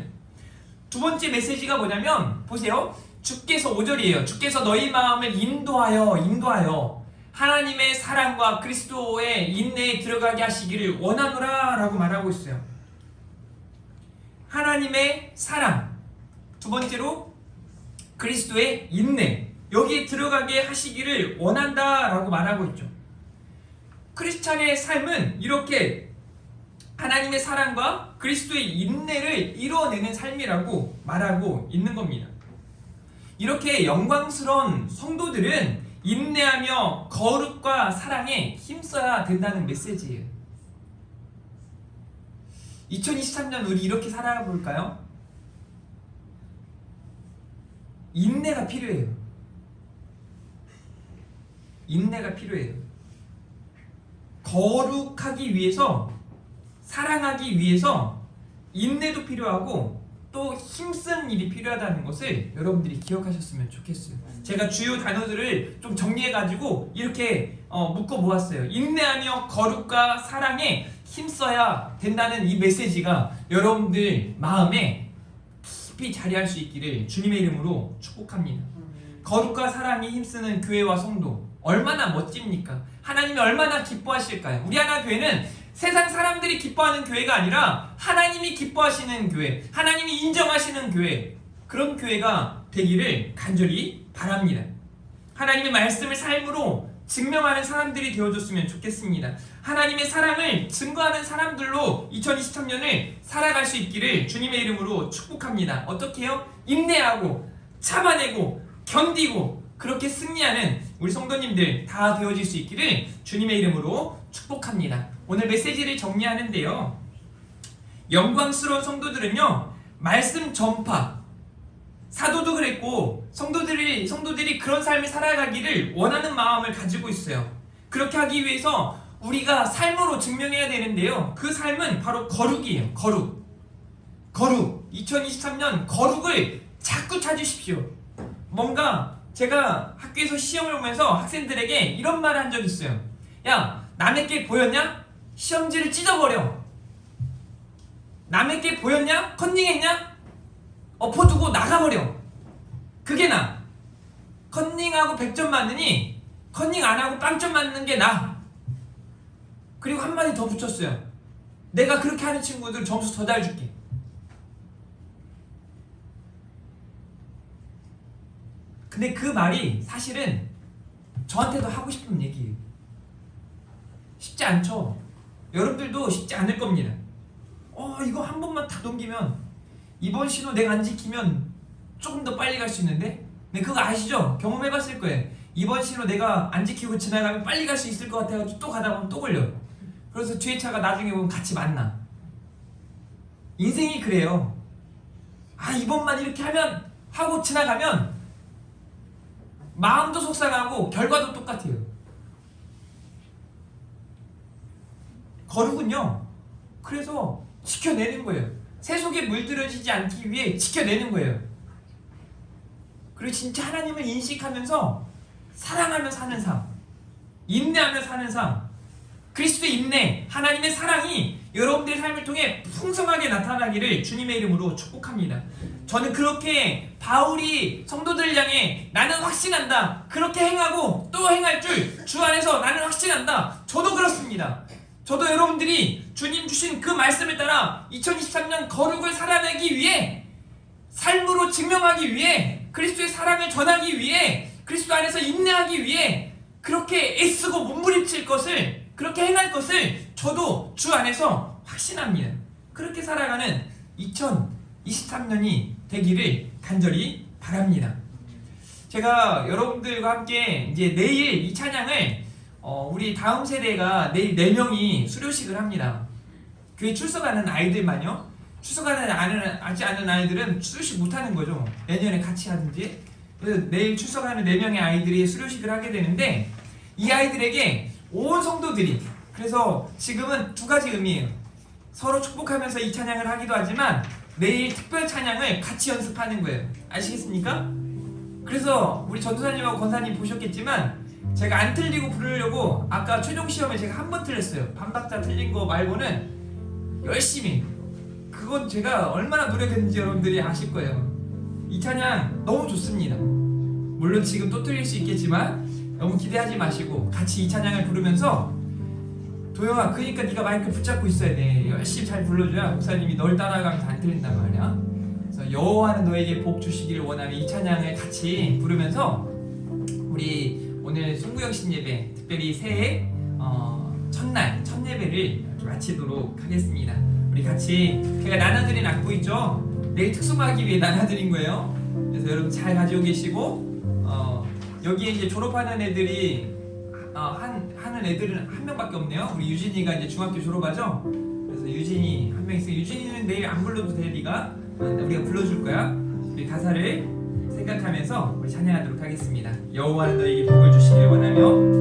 두 번째 메시지가 뭐냐면 보세요. 주께서 5절이에요. 주께서 너희 마음을 인도하여 하나님의 사랑과 그리스도의 인내에 들어가게 하시기를 원하노라 라고 말하고 있어요. 하나님의 사랑, 두 번째로 그리스도의 인내, 여기에 들어가게 하시기를 원한다 라고 말하고 있죠. 크리스찬의 삶은 이렇게 하나님의 사랑과 그리스도의 인내를 이뤄내는 삶이라고 말하고 있는 겁니다. 이렇게 영광스러운 성도들은 인내하며 거룩과 사랑에 힘써야 된다는 메시지예요. 2023년 우리 이렇게 살아볼까요? 인내가 필요해요. 인내가 필요해요. 거룩하기 위해서, 사랑하기 위해서 인내도 필요하고 또 힘쓰는 일이 필요하다는 것을 여러분들이 기억하셨으면 좋겠어요. 제가 주요 단어들을 좀 정리해가지고 이렇게 묶어 모았어요. 인내하며 거룩과 사랑에 힘써야 된다는 이 메시지가 여러분들 마음에 깊이 자리할 수 있기를 주님의 이름으로 축복합니다. 거룩과 사랑에 힘쓰는 교회와 성도, 얼마나 멋집니까? 하나님이 얼마나 기뻐하실까요? 우리 하나교회는 세상 사람들이 기뻐하는 교회가 아니라 하나님이 기뻐하시는 교회, 하나님이 인정하시는 교회, 그런 교회가 되기를 간절히 바랍니다. 하나님의 말씀을 삶으로 증명하는 사람들이 되어줬으면 좋겠습니다. 하나님의 사랑을 증거하는 사람들로 2023년을 살아갈 수 있기를 주님의 이름으로 축복합니다. 어떻게 해요? 인내하고 참아내고 견디고 그렇게 승리하는 우리 성도님들 다 되어질 수 있기를 주님의 이름으로 축복합니다. 오늘 메시지를 정리하는데요, 영광스러운 성도들은요, 말씀 전파, 사도도 그랬고 성도들이 그런 삶을 살아가기를 원하는 마음을 가지고 있어요. 그렇게 하기 위해서 우리가 삶으로 증명해야 되는데요, 그 삶은 바로 거룩이에요. 거룩. 2023년 거룩을 자꾸 찾으십시오. 뭔가 제가 학교에서 시험을 보면서 학생들에게 이런 말을 한 적이 있어요. 야, 남의 게 보였냐? 시험지를 찢어버려. 남의 게 보였냐? 컨닝했냐? 엎어두고 나가버려. 그게 나. 컨닝하고 100점 맞느니 컨닝 안하고 빵점 맞는 게 나. 그리고 한마디 더 붙였어요. 내가 그렇게 하는 친구들 점수 더 잘 줄게. 근데 그 말이 사실은 저한테도 하고 싶은 얘기예요. 쉽지 않죠? 여러분들도 쉽지 않을 겁니다. 이거 한 번만 다 넘기면, 이번 신호 내가 안 지키면 조금 더 빨리 갈 수 있는데, 근데 그거 아시죠? 경험해봤을 거예요. 이번 신호 내가 안 지키고 지나가면 빨리 갈 수 있을 것 같아가지고 또 가다 보면 또 걸려. 그래서 뒤에 차가 나중에 보면 같이 만나. 인생이 그래요. 이번만 이렇게 하고 지나가면 마음도 속상하고 결과도 똑같아요. 거룩은요, 그래서 지켜내는 거예요. 새 속에 물들어지지 않기 위해 지켜내는 거예요. 그리고 진짜 하나님을 인식하면서 사랑하며 사는 삶, 인내하며 사는 삶, 그리스도의 인내, 하나님의 사랑이 여러분들의 삶을 통해 풍성하게 나타나기를 주님의 이름으로 축복합니다. 저는 그렇게 바울이 성도들을 향해 나는 확신한다, 그렇게 행하고 또 행할 줄 주 안에서 나는 확신한다, 저도 그렇습니다. 저도 여러분들이 주님 주신 그 말씀을 따라 2023년 거룩을 살아내기 위해, 삶으로 증명하기 위해, 그리스도의 사랑을 전하기 위해, 그리스도 안에서 인내하기 위해 그렇게 애쓰고 몸부림칠 것을, 그렇게 행할 것을 저도 주 안에서 확신합니다. 그렇게 살아가는 2023년이 되기를 간절히 바랍니다. 제가 여러분들과 함께 이제 내일 이 찬양을 우리 다음 세대가 내일 4명이 수료식을 합니다. 교회 출석하는 아이들만요. 출석하지 않은 아이들은 수료식 못하는 거죠. 내년에 같이 하든지. 그래서 내일 출석하는 4명의 아이들이 수료식을 하게 되는데, 이 아이들에게 온 성도들이, 그래서 지금은 2가지 의미예요. 서로 축복하면서 이 찬양을 하기도 하지만 내일 특별 찬양을 같이 연습하는 거예요. 아시겠습니까? 그래서 우리 전도사님하고 권사님 보셨겠지만 제가 안 틀리고 부르려고 아까 최종 시험에 제가 한 번 틀렸어요. 반박자 틀린 거 말고는 열심히. 그건 제가 얼마나 노력했는지 여러분들이 아실 거예요. 이 찬양 너무 좋습니다. 물론 지금 또 틀릴 수 있겠지만 너무 기대하지 마시고 같이 이 찬양을 부르면서, 도영아, 그러니까 네가 마이크 붙잡고 있어야 돼. 열심히 잘 불러줘야 목사님이 널 따라가면서 안 틀린단 말이야. 그래서 여호와는 너에게 복 주시기를 원하는 이 찬양을 같이 부르면서 우리 오늘 송구영신 예배, 특별히 새해 첫날 첫 예배를 마치도록 하겠습니다. 우리 같이, 제가 나눠드린 악보 있죠? 내일 특송하기 위해 나눠드린 거예요. 그래서 여러분 잘 가지고 계시고, 여기에 이제 졸업하는 애들이 하는 애들은 한 명밖에 없네요. 우리 유진이가 이제 중학교 졸업하죠. 그래서 유진이 한 명 있어요. 유진이는 내일 안 불러도 돼. 네가 우리가 불러줄 거야. 우리 가사를 생각하면서 우리 찬양하도록 하겠습니다. 여호와는 너에게 복을 주시길 원하며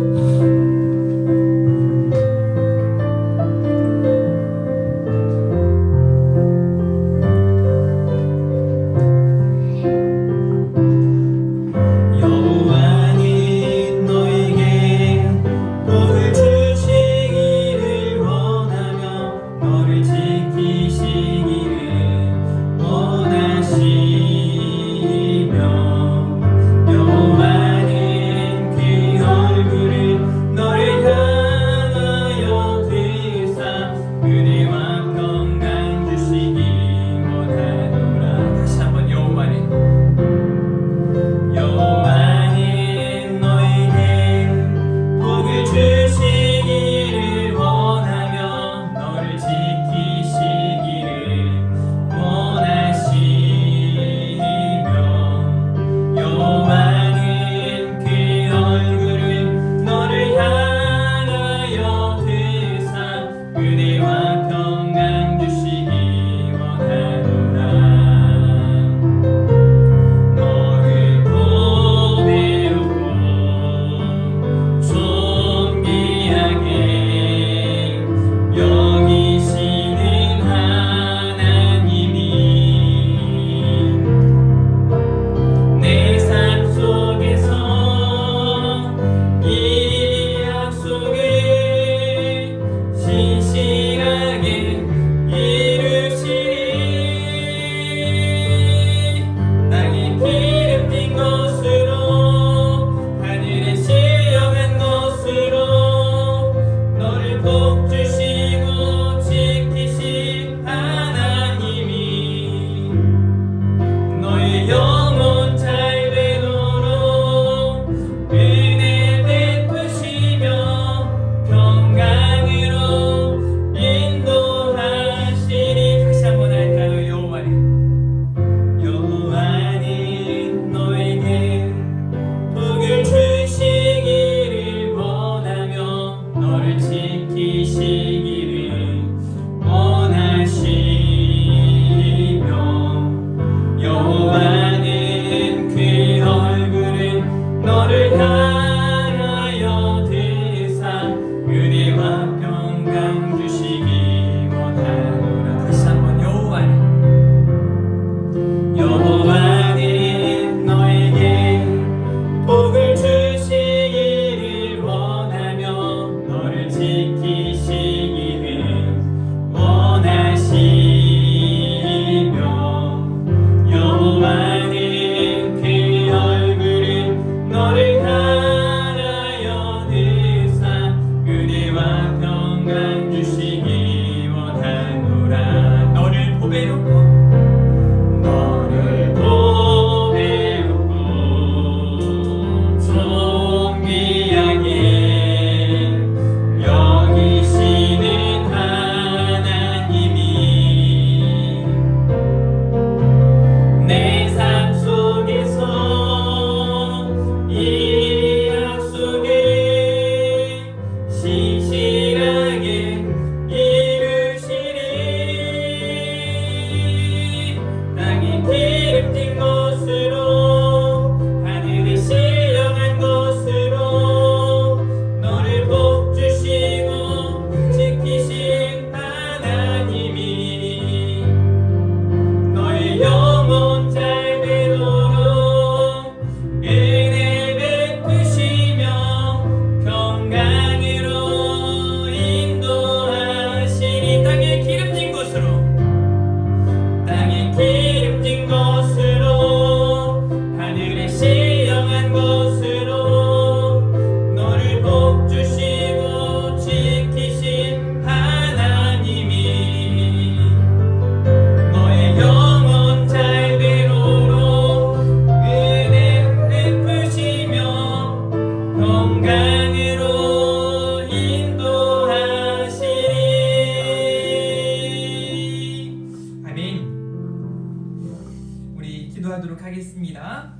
기도하도록 하겠습니다.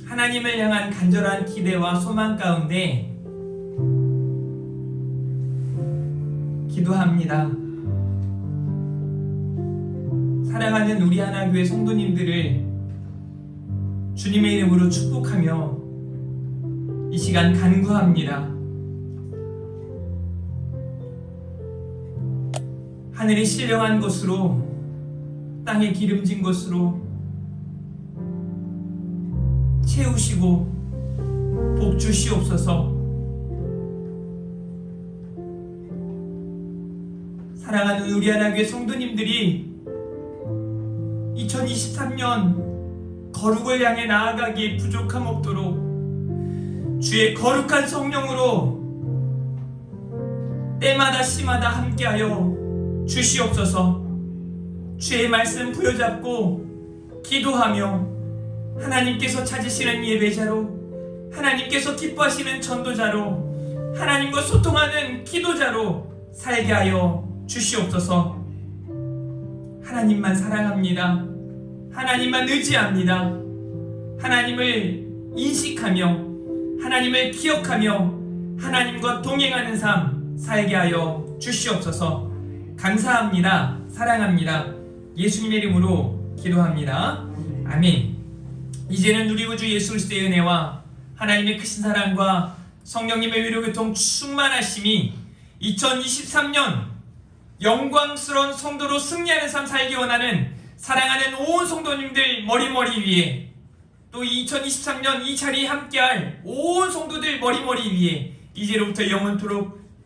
하나님을 향한 간절한 기대와 소망 가운데 기도합니다. 사랑하는 우리 하나교회 성도님들을 주님의 이름으로 축복하며 이 시간 간구합니다. 하늘이 신령한 것으로, 땅에 기름진 것으로 채우시고 복 주시옵소서. 사랑하는 우리 하나교회 성도님들이 2023년 거룩을 향해 나아가기에 부족함 없도록 주의 거룩한 성령으로 때마다 시마다 함께하여 주시옵소서. 주의 말씀 부여잡고 기도하며 하나님께서 찾으시는 예배자로, 하나님께서 기뻐하시는 전도자로, 하나님과 소통하는 기도자로 살게 하여 주시옵소서. 하나님만 사랑합니다. 하나님만 의지합니다. 하나님을 인식하며 하나님을 기억하며 하나님과 동행하는 삶 살게 하여 주시옵소서. 감사합니다. 사랑합니다. 예수님의 이름으로 기도합니다. 아멘. 이제는 우리 구주 예수 그리스도의 은혜와 하나님의 크신 사랑과 성령님의 위로교통 충만하심이 2023년 영광스러운 성도로 승리하는 삶 살기 원하는 사랑하는 온 성도님들 머리머리 위에, 또 2023년 이 자리에 함께할 온 성도들 머리머리 위에 이제로부터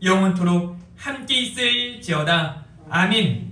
영원토록 함께 있을지어다. 아멘.